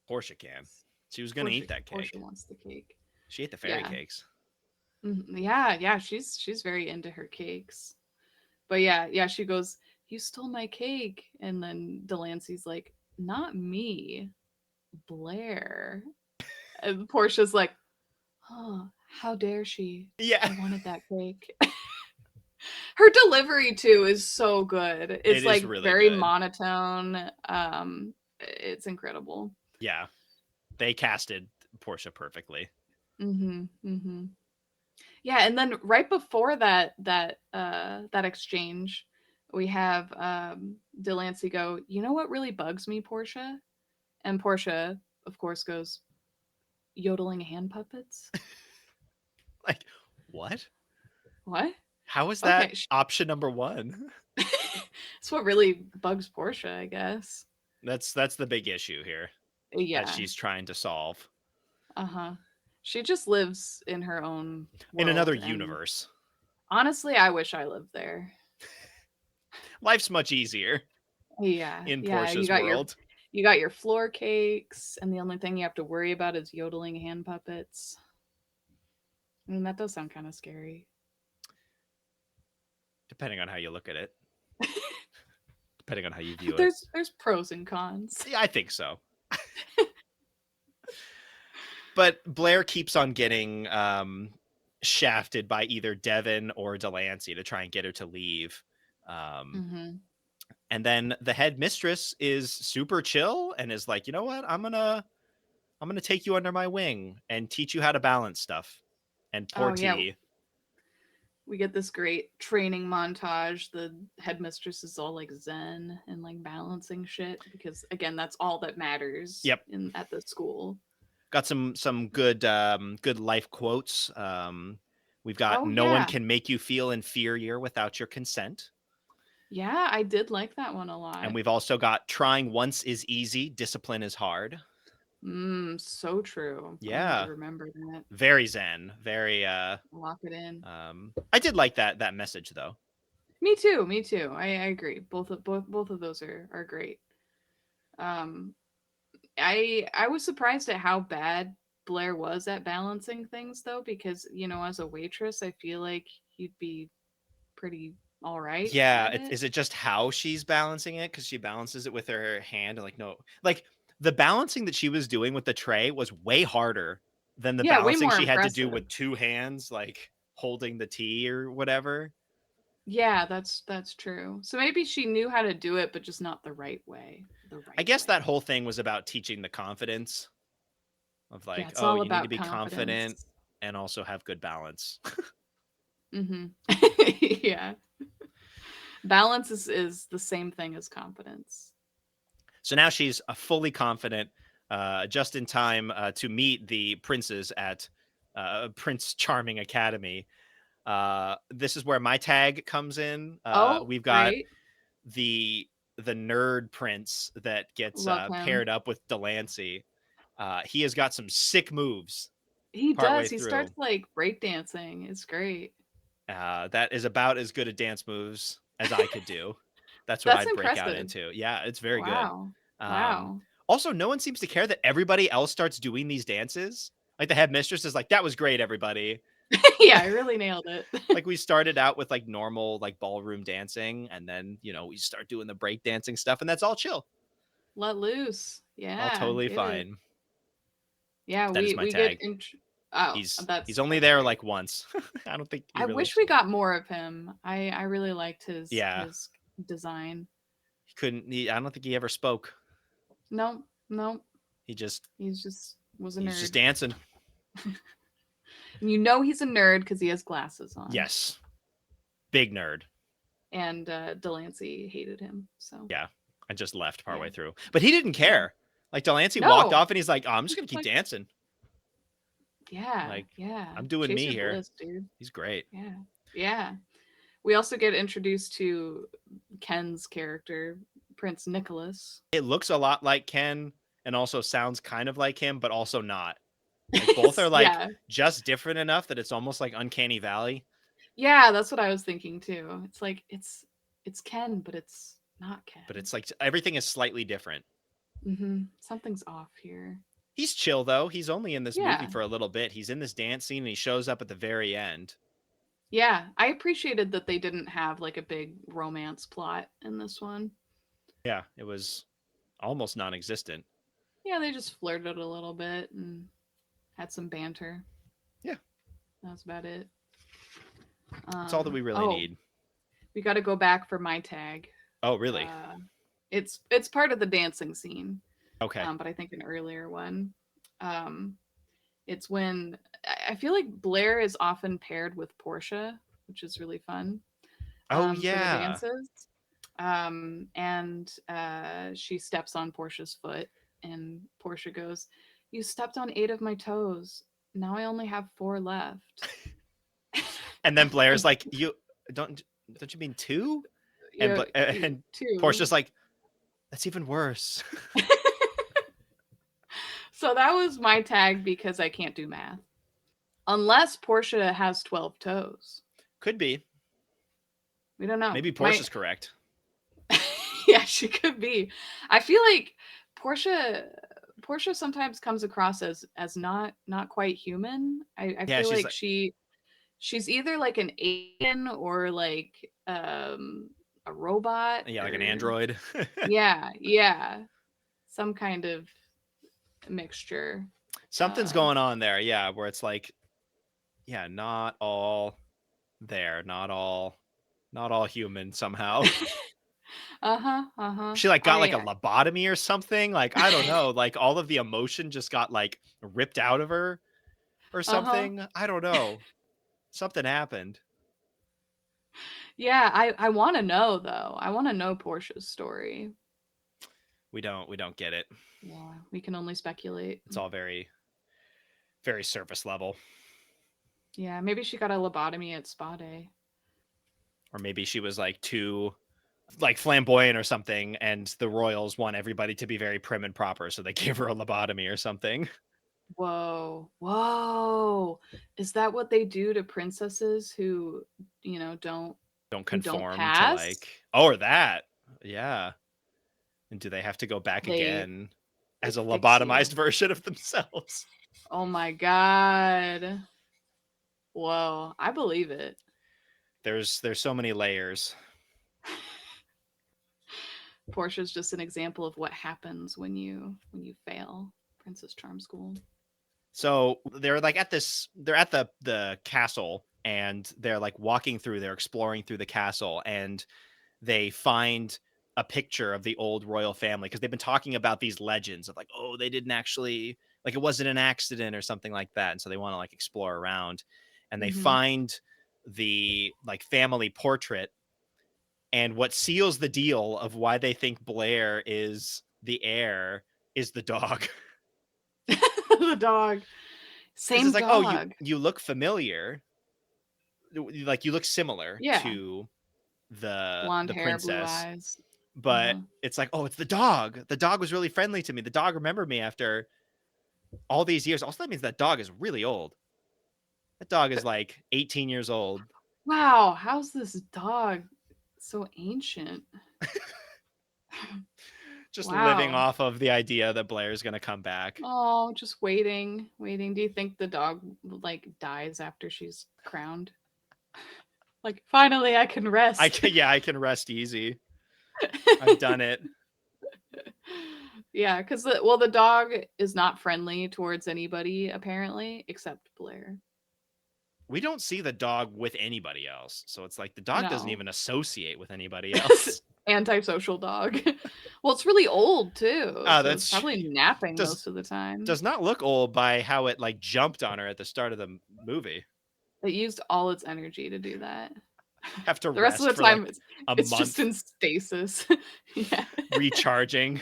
Portia can. She was gonna eat that Portia cake. wants the cake. She ate the fairy Yeah. cakes. Yeah, yeah, she's very into her cakes. But yeah, yeah, she goes, "You stole my cake." And then Delancey's like, "Not me, Blair." And Portia's like, "Oh, how dare she? Yeah, I wanted that cake." Her delivery too is so good. it It's is like really very good. monotone. It's incredible. Yeah, they casted Portia perfectly. Mhm. Mhm. Yeah, and then right before that exchange, we have Delancey go, "You know what really bugs me, Portia?" And Portia, of course, goes, "Yodeling hand puppets." Like, what? What? How is that Okay, option number one? that's what really bugs Portia, I guess. That's the big issue here that Yeah. she's trying to solve Uh-huh. She just lives in her own in another world, and universe. honestly, I wish I lived there. Life's much easier Yeah, in yeah, Portia's world. you got your floor cakes, and the only thing you have to worry about is yodeling hand puppets. I mean, that does sound kind of scary. Depending on how you look at it, depending on how you view it. There's pros and cons. Yeah, I think so. But Blair keeps on getting shafted by either Devin or Delancey to try and get her to leave. Um, Hmm. and then the head mistress is super chill and is like, "You know what? I'm gonna take you under my wing and teach you how to balance stuff." And poor Oh yeah, T. we get this great training montage. The headmistress is all like zen and like balancing shit because again, that's all that matters Yep, in at the school. got some good life quotes. We've got, Oh "No one yeah. can make you feel inferior without your consent." Yeah, I did like that one a And lot. we've also got, "Trying once is easy, discipline is hard." So true. I'm gonna have to Yeah, remember that. very zen, very Lock it in. I did like that message though. Me too. Me too. I agree. Both of those are great. Um, I was surprised at how bad Blair was at balancing things though, because as a waitress, I feel like you'd be pretty all right Yeah, at it. is it just how she's balancing it? Because she balances it with her hand, and like, no, like the balancing that she was doing with the tray was way harder than the Yeah, way balancing more she had to do impressive. with two hands, like holding the tea or whatever. Yeah, that's true. So maybe she knew how to do it, but just not the right way. The I right guess that way. whole thing was about teaching the confidence of Yeah, like, it's oh, all you need to about be confident confidence. and also have good balance. Mm-hmm. Yeah. Balance is the same thing as confidence. So now she's fully confident, just in time to meet the princes at Prince Charming Academy. This is where my tag comes in. Oh, We've got great. the nerd prince that gets Love him. paired up with Delancey. He has got some sick moves He partway does. He starts through. like breakdancing. It's great. That is about as good a dance moves as I could do. That's what That's I'd break out impressive. into. Yeah, it's very good. Wow. Um, Wow. Also, no one seems to care that everybody else starts doing these dances. Like the headmistress is like, "That was great, everybody." Yeah, I really nailed it. Like we started out with like normal like ballroom dancing, and then we start doing the break dancing stuff, and that's all chill, Let loose. all Yeah, totally get it. fine. Yeah, That is we my we get tag. oh, He's only that's there great. like once. I don't think he I really. wish we got more of him. I really liked Yeah, his design. he couldn't. I don't think he ever spoke. No, no, He just he's just was a he's just nerd. dancing. And you know he's a nerd because he has glasses on. Yes, big nerd. And Delancey hated him. So Yeah, I just left yeah, partway through, but he didn't yeah. care. Like Delancey walked No, off, and he's like, "Oh, I'm just gonna keep like dancing. yeah, Like yeah. I'm doing Chase me your here." bliss, dude. He's great. Yeah, yeah. We also get introduced to Ken's character, Prince Nicholas. It looks a lot like Ken, and also sounds kind of like him, but also not. Like both are like Yeah, just different enough that it's almost like Uncanny Valley. yeah. That's what I was thinking too. It's like it's Ken, but it's not But Ken. it's like everything is slightly different. Something's off here. He's chill though. He's only in this movie Yeah, for a little bit. He's in this dance scene and he shows up at the very end. yeah. I appreciated that they didn't have like a big romance plot in this one. Yeah, it was almost non-existent. Yeah, they just flirted a little bit and had some banter. Yeah, That's about it. that's all that we really Oh, need. we got to go back for my tag. Oh, really? Uh, it's part of the dancing scene, Okay. but I think an earlier one. Um, it's when I feel like Blair is often paired with Portia, which is really fun Oh, for the yeah. dances. And she steps on Portia's foot, and Portia goes, "You stepped on 8 of my toes. Now I only have 4 left." And then Blair's And like, "You don't you mean two?" And you and too. Portia's like, "That's even worse." So that was my tag because I can't do math. Unless Portia has 12 toes. Could be. We don't know. Maybe My Portia's correct. yeah, she could be. I feel like Portia Portia sometimes comes across as not quite human. I Yeah, feel she's like like, she's either like an alien or like a robot yeah, like an or android. yeah, yeah. Some kind of mixture. Something's Uh going on there. Yeah, where it's like, yeah, not all there, not all human somehow. uh-huh, uh-huh. She like got like a I lobotomy or something. Like, I don't know. Like all of the emotion just got like ripped out of her or uh-huh. something. I don't know. Something happened. Yeah, I want to know though. I want to know Portia's story. We don't get it. Yeah, we can only speculate. It's all very very surface level. Yeah, maybe she got a lobotomy at spa day. Or maybe she was like too like flamboyant or something, and the royals want everybody to be very prim and proper, so they gave her a lobotomy or something. Whoa, whoa! Is that what they do to princesses who, Don't who don't conform to pass? like, oh, or that. Yeah. And do they have to go back They again they as a fix you. lobotomized version of themselves? Oh my god! Whoa, I believe it. There's so many layers. Portia's just an example of what happens when you fail Princess Charm School. So they're like at this they're at the castle, and they're like walking through, they're exploring through the castle, and they find a picture of the old royal family because they've been talking about these legends of like, oh, they didn't actually, like, it wasn't an accident or something like that. And so they want to like explore around, and they Mm-hmm. find the like family portrait. And what seals the deal of why they think Blair is the heir is the dog. The dog. Because Same it's like, oh, you dog. you look familiar, like you look similar Yeah. to the Blonde hair, blue princess, eyes. but Uh-huh. it's like, oh, it's the dog. The dog was really friendly to me. The dog remembered me after all these years. Also, that means that dog is really old. That dog is like 18 years old. Wow, how's this dog so ancient? Just living Wow. off of the idea that Blair's gonna come back. Oh, just waiting, waiting. Do you think the dog like dies after she's crowned? Like, finally I can I rest. can, yeah, I can rest easy. I've done it. Yeah, because the dog is not friendly towards anybody apparently except Blair. We don't see the dog with anybody else. So it's like the dog doesn't No. even associate with anybody else. Antisocial dog. Well, it's really old too, Oh, so it's that's probably napping does most of the time. does not look old by how it like jumped on her at the start of the movie. It used all its energy to do that. Have to The rest of rest the for time, like it's a it's just month in stasis. Yeah. recharging.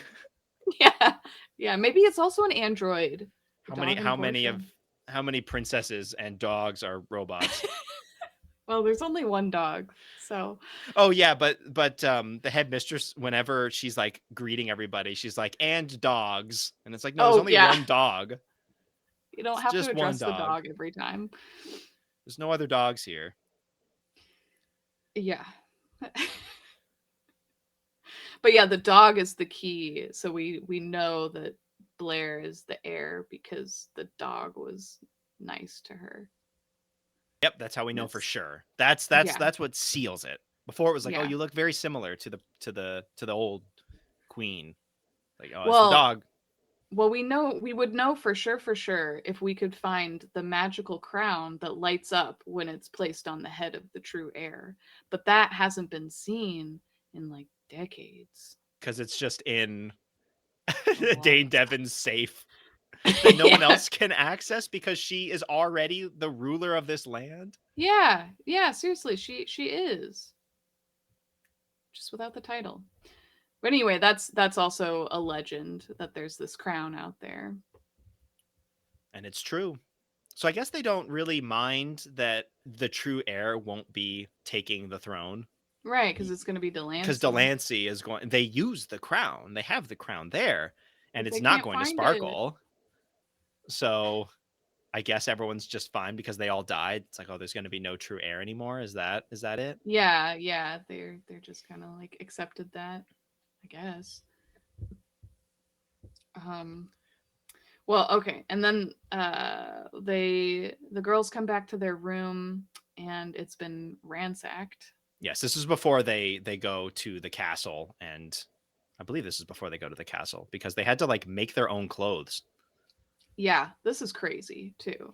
Yeah. Yeah, maybe it's also an android. The How many dog and how many Portia. of how many princesses and dogs are robots? Well, there's only one dog, so Oh yeah, but the headmistress, whenever she's like greeting everybody, she's like, and dogs. And it's like, no, there's oh, only yeah. one dog. You don't It's have to just one address the dog. dog every time. There's no other dogs here. Yeah. But yeah, the dog is the key. So we know that Blair is the heir because the dog was nice to her. Yep, that's how we know for That's sure. That's that's yeah. that's what seals it. Before it was like, oh, Yeah. you look very similar to the old queen. Like, oh, it's the Well, dog. we would know for sure if we could find the magical crown that lights up when it's placed on the head of the true heir. But that hasn't been seen in like decades. Because it's just in A long Dame Devin's safe that no one Yeah. else can access because she is already the ruler of this land. Yeah. Yeah, seriously, she is. Just without the title. But anyway, that's also a legend that there's this crown out there. And it's true. So I guess they don't really mind that the true heir won't be taking the throne. Right, because it's going to be Because Delancey. Delancey is going, they use the crown. They have the crown there, and But it's they not can't going to find it. sparkle. So I guess everyone's just fine because they all died. It's like, oh, there's going to be no true heir anymore. Is that it? Yeah, yeah, they're just kind of like accepted that, I guess. Um well, okay. And then the girls come back to their room and it's been ransacked. Yes, this is before they go to the castle, and I believe this is before they go to the castle because they had to like make their own clothes. Yeah, this is crazy too.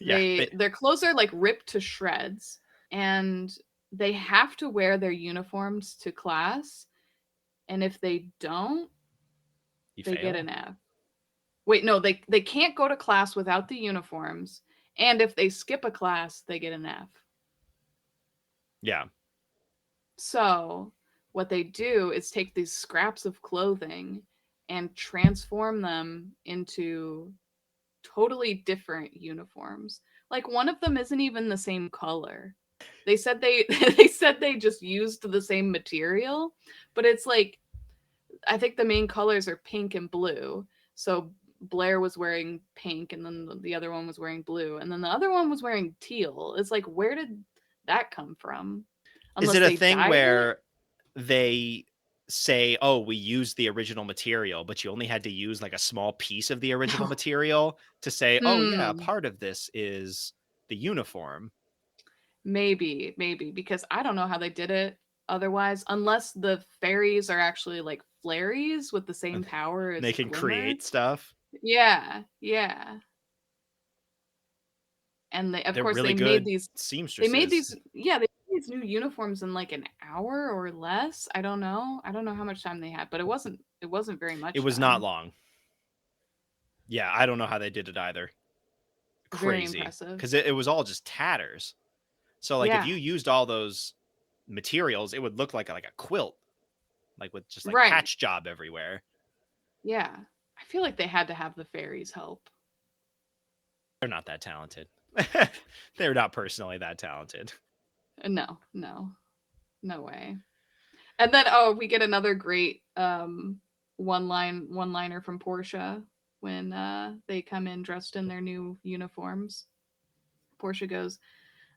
Yeah, Their clothes are like ripped to shreds and they have to wear their uniforms to class, and if they don't, you they get fail. an F. Wait, no, they can't go to class without the uniforms, and if they skip a class, they get an F. Yeah, So, what they do is take these scraps of clothing and transform them into totally different uniforms. Like one of them isn't even the same color. They said they they said they just used the same material, but it's like I think the main colors are pink and blue. So Blair was wearing pink and then the other one was wearing blue and then the other one was wearing teal. It's like where did that come from? is Unless it a they thing dyed it? where they say, oh, we used the original material, but you only had to use like a small piece of the original material to say, oh yeah, Hmm. part of this is the uniform. Maybe because I don't know how they did it otherwise, unless the fairies are actually like fairies with the same And power they as can Glimmer. create stuff. Yeah, yeah. and of They're course really they made good these seamstresses. yeah, they made these new uniforms in like an hour or less. I don't know. I don't know how much time they had, but it wasn't very It much was not time. long. Yeah, I don't know how they did it either. Very Crazy. impressive. Because it was all just tatters. So like if Yeah. you used all those materials, it would look like a quilt, like with just like Right. patch job everywhere. Yeah. I feel like they had to have the fairies help. They're not that talented. They're not personally that talented. No, no. No way. And then we get another great one-liner from Portia when they come in dressed in their new uniforms. Portia goes,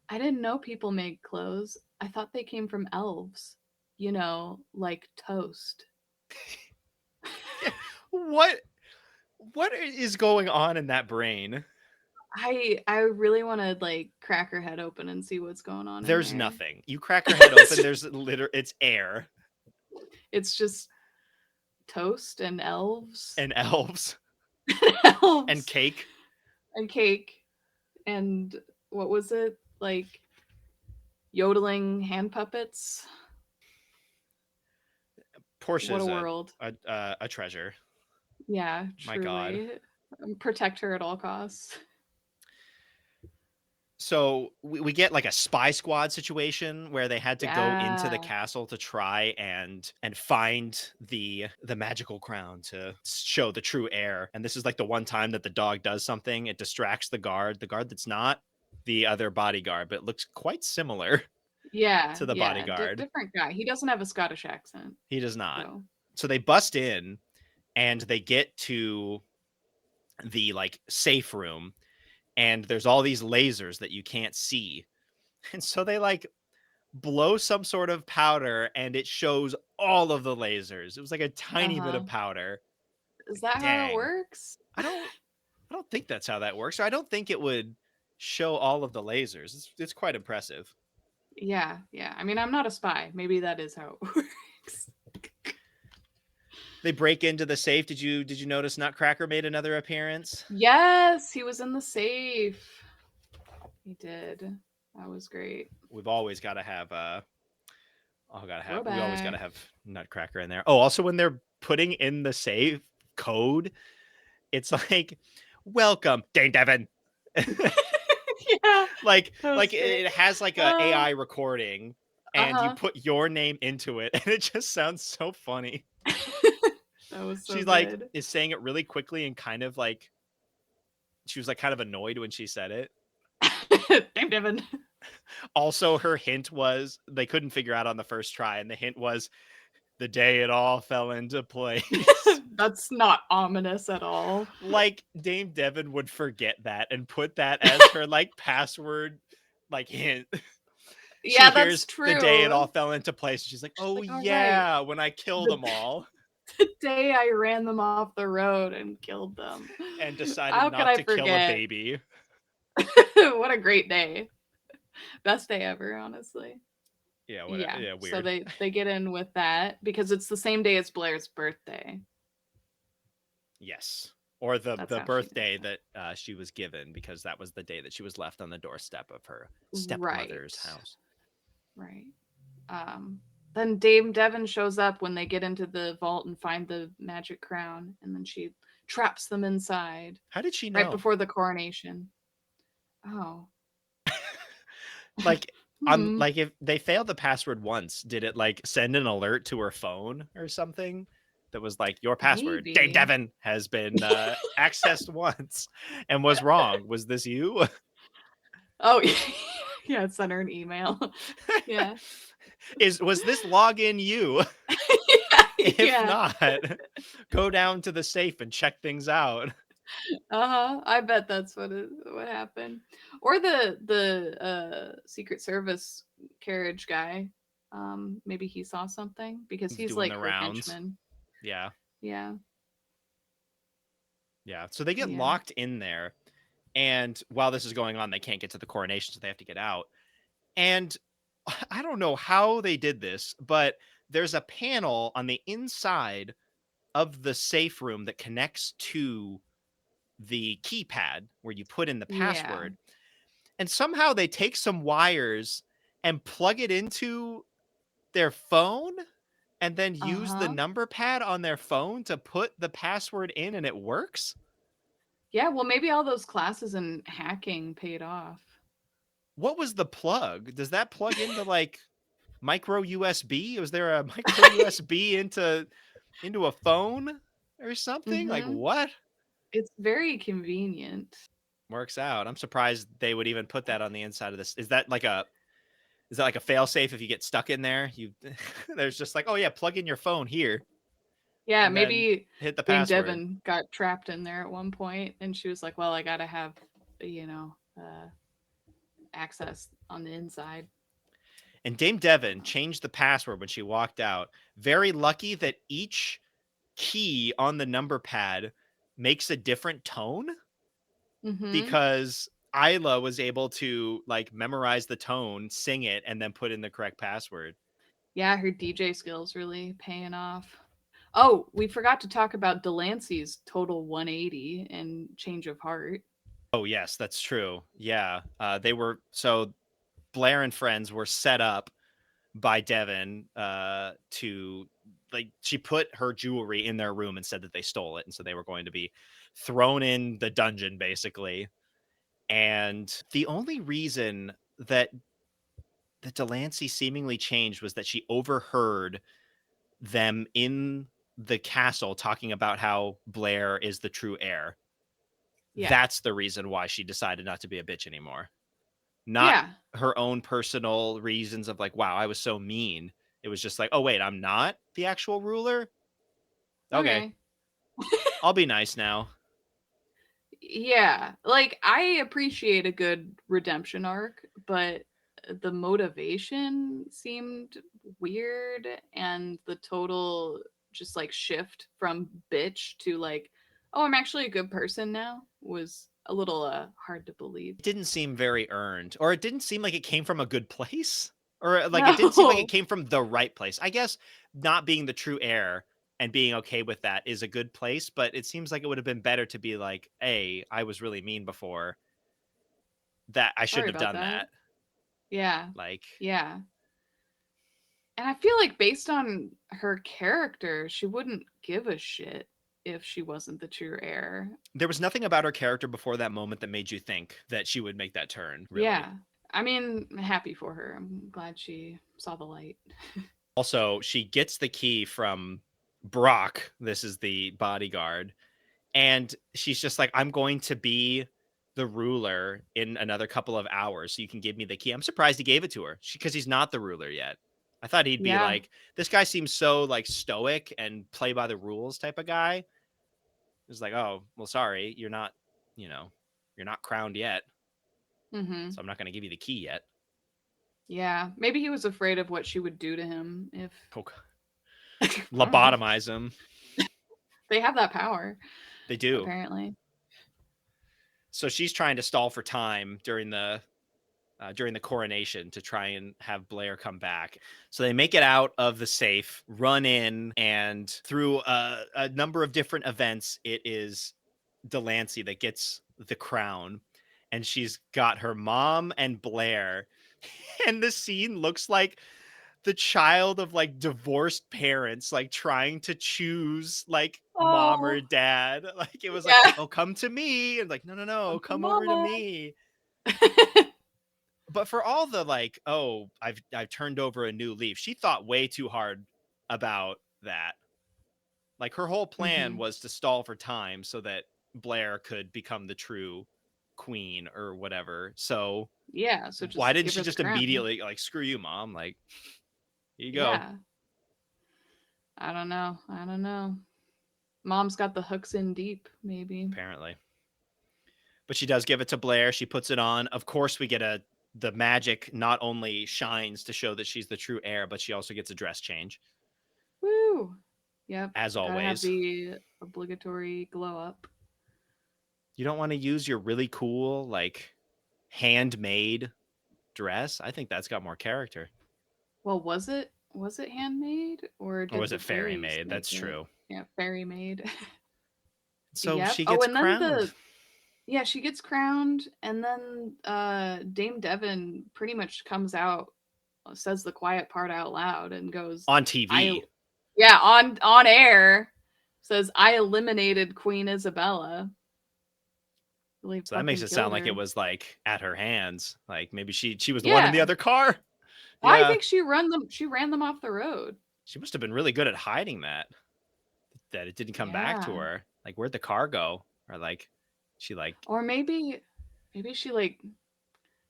"I didn't know people made clothes. I thought they came from elves. You know, like toast." What is going on in that brain? I really want to like crack her head open and see what's going on in There's there. nothing. You crack her head open, there's it's air It's just toast and elves. and elves and Elves cake. and cake and what was it? Like yodeling hand puppets. What a Portia's world. a treasure. Yeah, My God. truly. Protect her at all costs. So we get like a spy squad situation where they had to go into the Yeah. castle to try and find the magical crown to show the true heir. And this is like the one time that the dog does something. It distracts the guard that's not the other bodyguard, but looks quite similar Yeah, to the yeah. bodyguard. Different guy. He doesn't have a Scottish accent. He does not. So, So they bust in and they get to the like safe room, and there's all these lasers that you can't see. And so they like blow some sort of powder and it shows all of the lasers. It was like a tiny bit uh-huh. of powder. Is Like, that how it dang. works? I don't think that's how that works. Or I don't think it would show all of the lasers. It's quite impressive. Yeah, yeah. I mean, I'm not a spy. Maybe that is how it works. They break into the safe. Did you notice Nutcracker made another appearance? Yes, he was in the safe. He did. That was great. We've always got to have we always got to Throwback. have Nutcracker in there. Oh, also when they're putting in the safe code, it's like, welcome, Dame Devin. Yeah, like that was like great. it has like a AI recording and you Uh-huh. put your name into it and it just sounds so funny. That was so She like good. is saying it really quickly and kind of like she was like kind of annoyed when she said it. Dame Devin. Also, her hint was they couldn't figure out on the first try, and the hint was the day it all fell into place. That's not ominous at all. Like Dame Devin would forget that and put that as her like password like hint. She Yeah, that's hears the day it all true. fell into place. And she's like, She's oh like, all right. yeah, when I kill The, them all the day I ran them off the road and killed them. and decided How could not I to kill a forget? baby. What a great day. Best day ever, honestly. Yeah, what? Yeah. Yeah, So weird. they get in with that because it's the same day as Blair's birthday. Yes, or the That's the how she birthday knows that she was given because that was the day that she was left on the doorstep of her it. stepmother's Right. house. Right. Um, then Dame Devin shows up when they get into the vault and find the magic crown, and then she traps them inside How did she right know? before the coronation. Oh. Like Hmm. like if they failed the password once, did it like send an alert to her phone or something that was like your password, Dame Maybe. Devin, has been accessed once and was wrong. Was this you? Oh, yeah. Send her an email. Yeah. Was this login you? If Yeah. not, go down to the safe and check things out. Uh-huh. I bet that's what happened. Or the Secret Service carriage guy. Maybe he saw something because he's Doing like the her rounds. henchman. Yeah. Yeah. Yeah. So they get Yeah. locked in there. And while this is going on, they can't get to the coronation, so they have to get out. And I don't know how they did this, but there's a panel on the inside of the safe room that connects to the keypad where you put in the Yeah. password. and somehow they take some wires and plug it into their phone and then use the Uh-huh. number pad on their phone to put the password in and it works? Yeah, well, maybe all those classes in hacking paid off. What was the plug? Does that plug into like micro USB? Was there a micro USB into a phone or something? Like Mhm. what? It's very convenient. Works out. I'm surprised they would even put that on the inside of this. Is that like a fail safe if you get stuck in there? You there's just like, "Oh yeah, plug in your phone here Yeah, and then maybe hit the Dame password." Devin got trapped in there at one point, and she was like, "Well, I gotta have, you know, access on the inside." And Dame Devin changed the password when she walked out. Very lucky that each key on the number pad makes a different tone Mhm. because Isla was able to like memorize the tone, sing it, and then put in the correct password. Yeah, her DJ skills really paying off. Oh, we forgot to talk about Delancey's total 180 and change of heart. Oh yes, that's true. Yeah, they were so Blair and friends were set up by Devin to like she put her jewelry in their room and said that they stole it, and so they were going to be thrown in the dungeon basically. And the only reason that Delancey seemingly changed was that she overheard them in the castle talking about how Blair is the true heir. Yeah. That's the reason why she decided not to be a bitch anymore. Not Yeah. her own personal reasons of like, wow, I was so mean. It was just like, oh wait, I'm not the actual ruler. Okay, Okay. I'll be nice now. Yeah. Like I appreciate a good redemption arc, but the motivation seemed weird and the total just like shift from bitch to like, oh, I'm actually a good person now was a little hard to believe. It didn't seem very earned, or it didn't seem like it came from a good place, or like it didn't seem like it No. came from the right place. I guess not being the true heir and being okay with that is a good place, but it seems like it would have been better to be like, hey, I was really mean before. That I Sorry shouldn't have about done that. that. Yeah. Like, Yeah. And I feel like based on her character, she wouldn't give a shit if she wasn't the true heir. there was nothing about her character before that moment that made you think that she would make that turn, really. Yeah. I mean, happy for her. I'm glad she saw the light. Also, she gets the key from Brock. This is the bodyguard. And she's just like, I'm going to be the ruler in another couple of hours. So you can give me the key. I'm surprised he gave it to her because he's not the ruler yet. I thought he'd be Yeah. like, this guy seems so like stoic and play by the rules type of guy. It's like, oh, well, sorry, you know, you're not crowned yet. Mhm. So I'm not going to give you the key yet. Yeah. Maybe he was afraid of what she would do to him if Oh, I don't know. lobotomize him. They have that power They do. apparently. So she's trying to stall for time during the coronation to try and have Blair come back. So they make it out of the safe, run in, and through a number of different events, it is Delancey that gets the crown. And she's got her mom and Blair. And the scene looks like the child of like divorced parents, like trying to choose like mom or Oh, dad. Like it was like, yeah. oh, come to me. And like, no, no, no, Come to come over to mama. me. But for all the like, oh, I've turned over a new leaf, she thought way too hard about that. Like her whole plan Mhm. was to stall for time so that Blair could become the true queen or whatever. So Yeah, so why just didn't give she her the just crown. immediately like screw you, mom? Like, here you go. Yeah. I don't know. I don't know. Mom's got the hooks in deep, maybe. Apparently. But she does give it to Blair. She puts it on. Of course, we get the magic not only shines to show that she's the true heir, but she also gets a dress change, Woo. Yep. as Gotta have always. the obligatory glow up. You don't want to use your really cool, like handmade dress. I think that's got more character. Well, was it handmade or Or did was the it fairy fairies made? make That's it? true. Yeah, fairy made. So Yep. she Oh, gets and then crowned. Yeah, she gets crowned, and then Dame Devin pretty much comes out, says the quiet part out loud, and goes, On "I, TV. yeah, on air, says I eliminated Queen Isabella. Really So that makes fucking it sound killed like it her." was like at her hands. Like maybe she was the one in the Yeah, other car. I Yeah. think she run them. She ran them off the road. She must have been really good at hiding that it didn't come back to Yeah, her. Like where'd the car go? Or like she like or maybe she like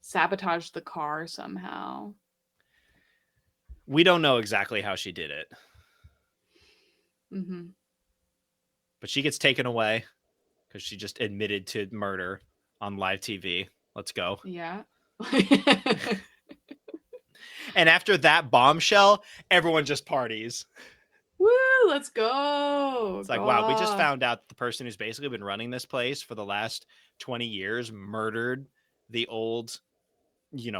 sabotaged the car somehow. we don't know exactly how she did it, Hmm. but she gets taken away because she just admitted to murder on live TV. Let's go. Yeah. And after that bombshell, everyone just parties. Woo! Let's go. It's like, Go wow, we just off. found out the person who's basically been running this place for the last 20 years murdered the old,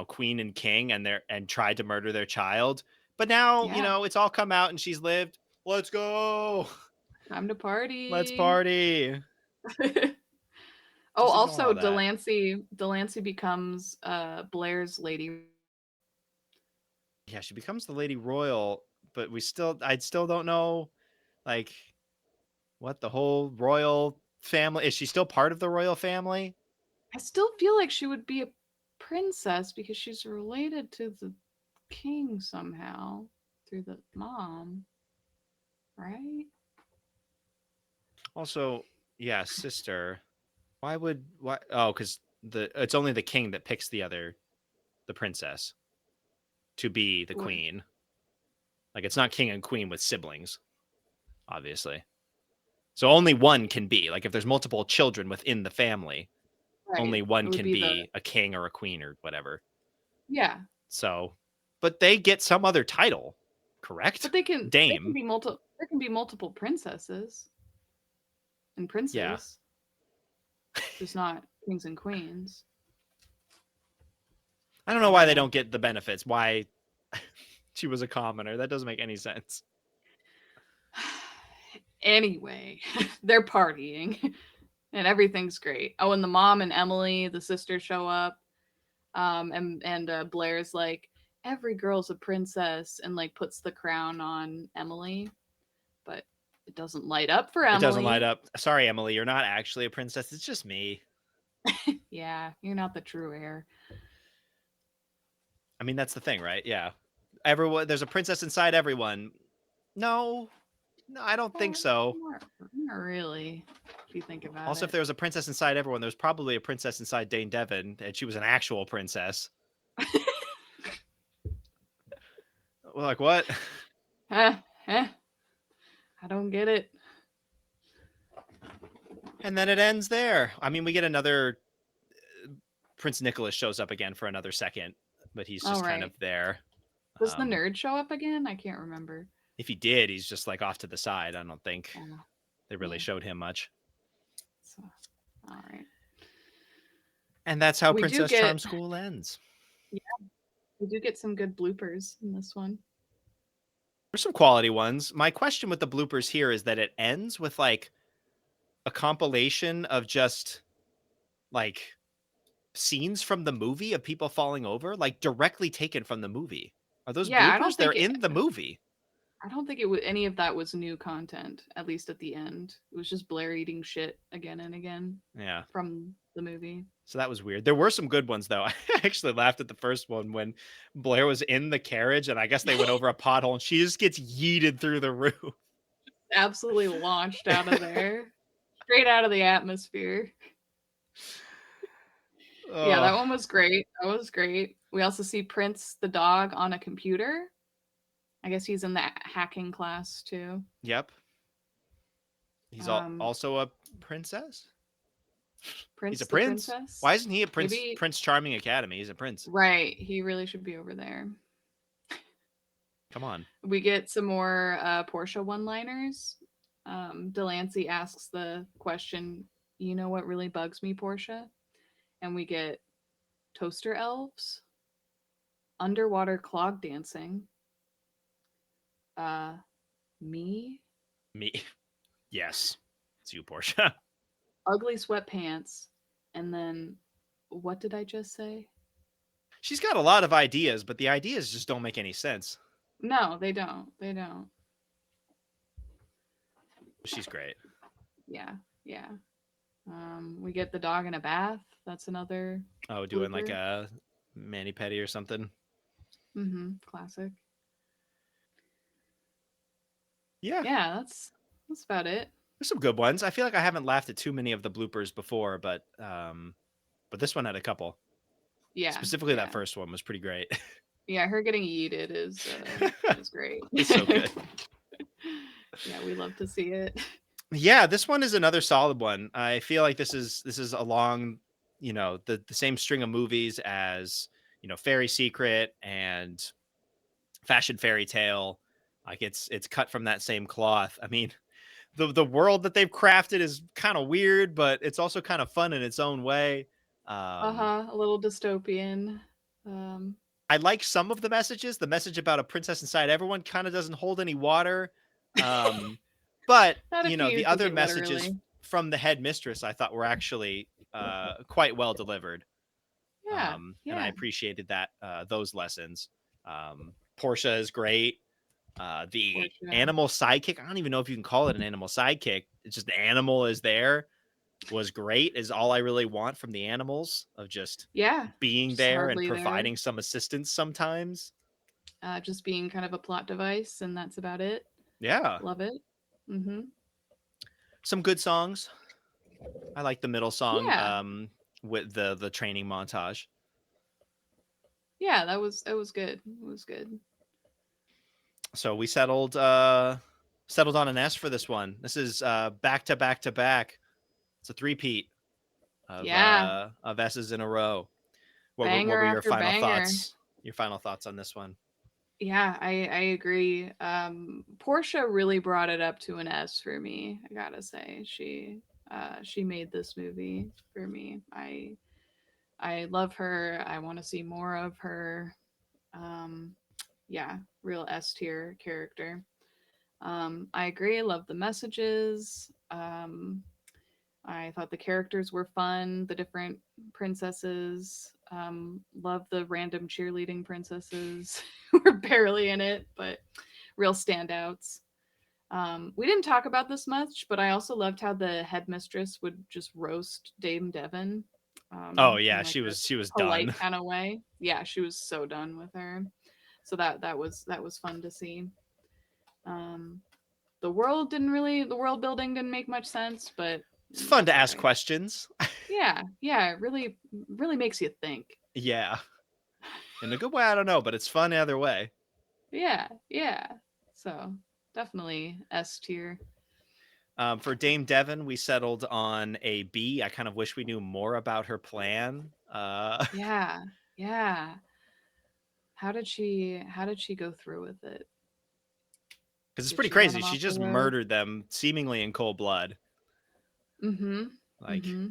queen and king and tried to murder their child. But now, Yeah. it's all come out and she's lived. Let's go. Time to Let's party. party. Oh, Just ignore also all that. Delancey becomes Blair's lady. Yeah, she becomes the Lady Royal, but I still don't know, like, what the whole royal family is. She still part of the royal family? I still feel like she would be a princess because she's related to the king somehow through the mom, right? Also, yeah, sister. Why? Oh, because it's only the king that picks the princess to be the What? queen. Like it's not king and queen with siblings, obviously. So only one can be. Like if there's multiple children within the family, Right. only It one would can be the be a king or a queen or whatever. yeah. So, but they get some other title, But correct? they can Dame. be multiple there can be multiple princesses and Yeah. princes, just not kings and queens. I don't know I why don't they know. don't get the benefits. Why she was a commoner. That doesn't make any sense. Anyway, they're partying and everything's great. Oh, and the mom and Emily, the sister, show up. And Blair's like, every girl's a princess, and like puts the crown on Emily, but it doesn't light up for It doesn't light Emily. up. Sorry, Emily, you're not actually a princess. It's just me. Yeah, you're not the true heir. I mean, that's the thing, right? Yeah. Everyone, there's a princess inside everyone. No, no, I don't think so. Not really, if you think about Also, if it. there was a princess inside everyone, there's probably a princess inside Dame Devin, and she was an actual princess. Well, like what? Huh, huh, I don't get it. And then it ends there. I mean, we get another Prince Nicholas shows up again for another second, but he's All just kind of right. there. Does the nerd show up again? I can't remember. If he did, he's just like off to the side. I don't think Oh, they really yeah. showed him much. So, all right. And that's how We do Princess get Charm School ends. we do get some good bloopers in this one. There's some quality ones. My question with the bloopers here is that it ends with like a compilation of just like scenes from the movie of people falling over, like directly taken from the movie. Are those Yeah, bloopers? They're in the movie. I don't think any of that was new content, at least at the end. It was just Blair eating shit again and again Yeah. from the movie. So that was weird. There were some good ones though. I actually laughed at the first one when Blair was in the carriage and I guess they went over a pothole and she just gets yeeted through the roof. Absolutely launched out of there. Straight out of the atmosphere. Yeah, that Oh, one was great. That was great. We also see Prince the dog on a computer. I guess he's in the hacking class too. yep. He's Um, also a princess. He's a Prince the prince. princess. Why isn't he a Maybe Prince Charming Academy? He's a prince. right. He really should be over there. Come on. We get some more Portia one-liners. Delancey asks the question, "You know what really bugs me, Portia?" And we get toaster elves, underwater clog dancing, uh, me, Me. Yes. It's you, Portia. ugly sweatpants, And then what did I just say? She's got a lot of ideas, but the ideas just don't make any sense. No, they don't. They don't. She's great. Yeah. Yeah. We get the dog in a bath. That's another Oh, doing like blooper. a mani-pedi or something. Classic. Yeah, Yeah, that's about it. there's some good ones. I feel like I haven't laughed at too many of the bloopers before, but this one had a couple. Yeah. Specifically, that Yeah. first one was pretty great. Yeah, her getting yeeted is great. It's so good. Yeah, we love to see it. Yeah, this one is another solid one. I feel like this is along, the same string of movies as, Fairy Secret and Fashion Fairy Tale. Like it's cut from that same cloth. I mean, the world that they've crafted is kind of weird, but it's also kind of fun in its own way. Um, A little dystopian. Um, I like some of the messages. The message about a princess inside everyone kind of doesn't hold any water. Um, but Not if you the take other it messages literally. from the headmistress I thought were actually quite well delivered. Yeah, And I yeah. appreciated that those lessons. Portia is great. The Portia. animal sidekick, I don't even know if you can call it an animal sidekick. It's just the animal is there, was great, is all I really want from the animals, of just Yeah, being just there and hardly there. providing some assistance sometimes. Just being kind of a plot device, and that's about it. Yeah. Love it. Mm-hmm. Some good songs. I like the middle song Yeah, with the training montage. yeah. That was good. It was good. So we settled on an S for this one. This is back to back to back. It's a three-peat Yeah, of S's in a row. What banger were your after final banger. thoughts? Your final thoughts on this one? Yeah, I agree. Portia really brought it up to an S for me. I gotta say, she made this movie for me. I love her. I want to see more of her. Um, yeah, real S tier character. I agree. Love the messages. I thought the characters were fun. The different princesses. Love the random cheerleading princesses who were barely in it, but real standouts. We didn't talk about this much, but I also loved how the headmistress would just roast Dame Devin, Oh yeah, in like a she was polite done. kind of way. Yeah, she was so done with her. So that was fun to see. Um, the world building didn't make much sense, but It's fun that's to all ask right. questions. Yeah, yeah, it really makes you think. Yeah, in a good way. I don't know, but it's fun either way. Yeah, yeah. So definitely S tier. For Dame Devin, we settled on a B. I kind of wish we knew more about her plan. Yeah, yeah. How did she go through with it? Because it's Did pretty she run crazy. him She off the just road? murdered them seemingly in cold blood. Mm-hmm. Like, Mm-hmm.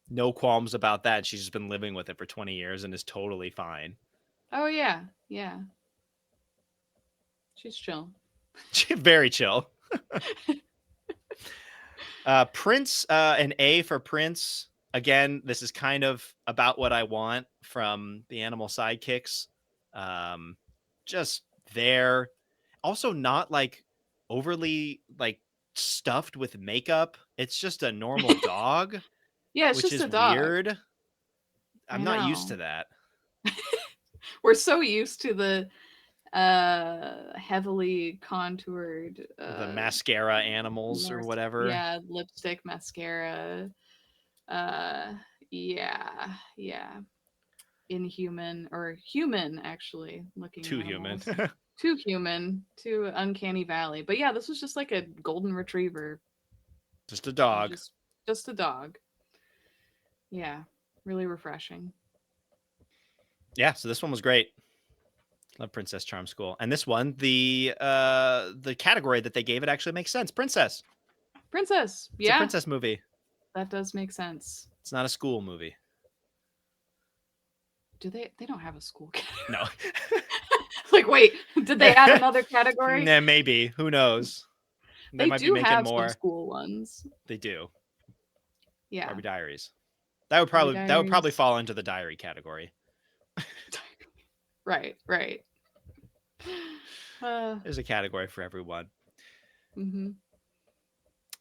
no qualms about that. She's just been living with it for 20 years and is totally fine. Oh yeah, yeah. She's chill. Very chill. Prince, an A for Prince. Again, this is kind of about what I want from the animal sidekicks. Um, just there. Also, not like overly like stuffed with makeup. It's just a normal dog, Yeah, it's which just is a dog. weird. I'm I not used know. to that. We're so used to the heavily contoured The mascara animals or more whatever. yeah, lipstick, mascara. Uh yeah, yeah. Inhuman or human actually looking Too human. animals. Too human, too uncanny valley. But yeah, this was just like a golden retriever. Just a It was dog. just a dog. Yeah, really refreshing. Yeah, so this one was great. Love Princess Charm School. And this one, the category that they gave it actually makes sense. Princess. Princess. It's a Yeah, princess movie. that does make sense. It's not a school movie. Do they don't have a school category? No. Like wait, did they add another category? Nah, maybe. Who knows? They They might be do making have some more. school ones. They do. Yeah. Barbie Diaries. That would Barbie probably Diaries. fall into the diary category. Right, right. Uh, There's a category for everyone. mhm.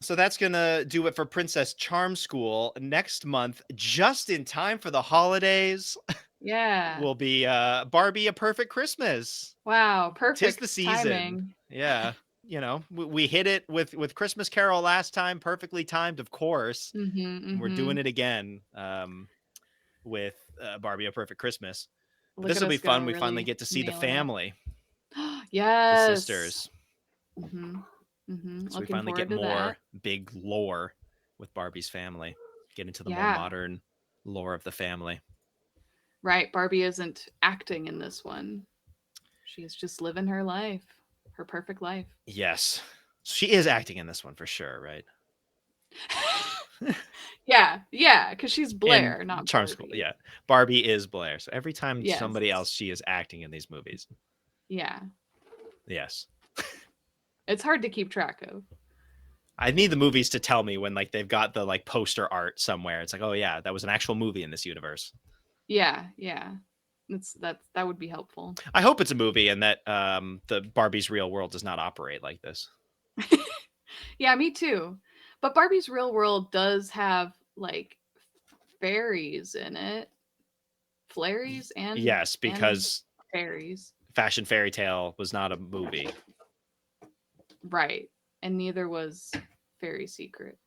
So that's going to do it for Princess Charm School. Next month, just in time for the holidays, Yeah. will be Barbie: A Perfect Christmas. Wow, 'Tis the perfect season. timing. Yeah. You know, we hit it with Christmas Carol last time, perfectly timed, of course. Mhm, And we're doing mhm. it again with Barbie: A Perfect Christmas. But Look this at will be us fun. go, We finally really get to see the nailing it. family, the Yes. sisters. Mhm, mhm. So we Looking finally get forward to more that. big lore with Barbie's family. Get into the more Yeah. modern lore of the family. Right, Barbie isn't acting in this one. She's just living her life, her perfect life. Yes. She is acting in this one for sure, right? Yeah, yeah, because she's In Blair, not Charm School. Barbie. Yeah. Barbie is Blair. So every time Yes. somebody else, she is acting in these movies. Yeah. Yes. It's hard to keep track of. I need the movies to tell me when like they've got the like poster art somewhere. It's like, oh yeah, that was an actual movie in this universe. Yeah, yeah. That would be helpful. I hope it's a movie and that the Barbie's real world does not operate like this. Yeah, me too. But Barbie's Real World does have like fairies in it. Flairies Yes, and because fairies. Fashion Fairy Tale was not a movie. Right. And neither was Fairy Secret.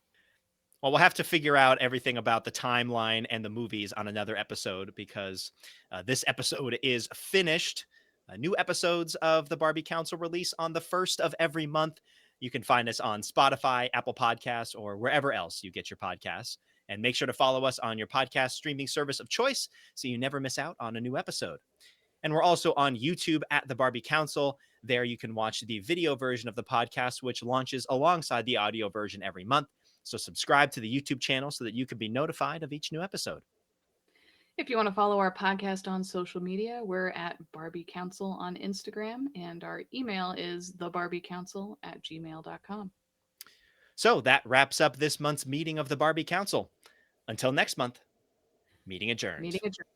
Well, we'll have to figure out everything about the timeline and the movies on another episode because this episode is finished. New episodes of the Barbie Council release on the first of every month. You can find us on Spotify, Apple Podcasts, or wherever else you get your podcasts. And make sure to follow us on your podcast streaming service of choice so you never miss out on a new episode. And we're also on YouTube at the Barbie Council. There you can watch the video version of the podcast, which launches alongside the audio version every month. So subscribe to the YouTube channel so that you can be notified of each new episode. If you want to follow our podcast on social media, we're at Barbie Council on Instagram, and our email is thebarbiecouncil@gmail.com. So that wraps up this month's meeting of the Barbie Council. Until next month, meeting adjourned. Meeting adjourned.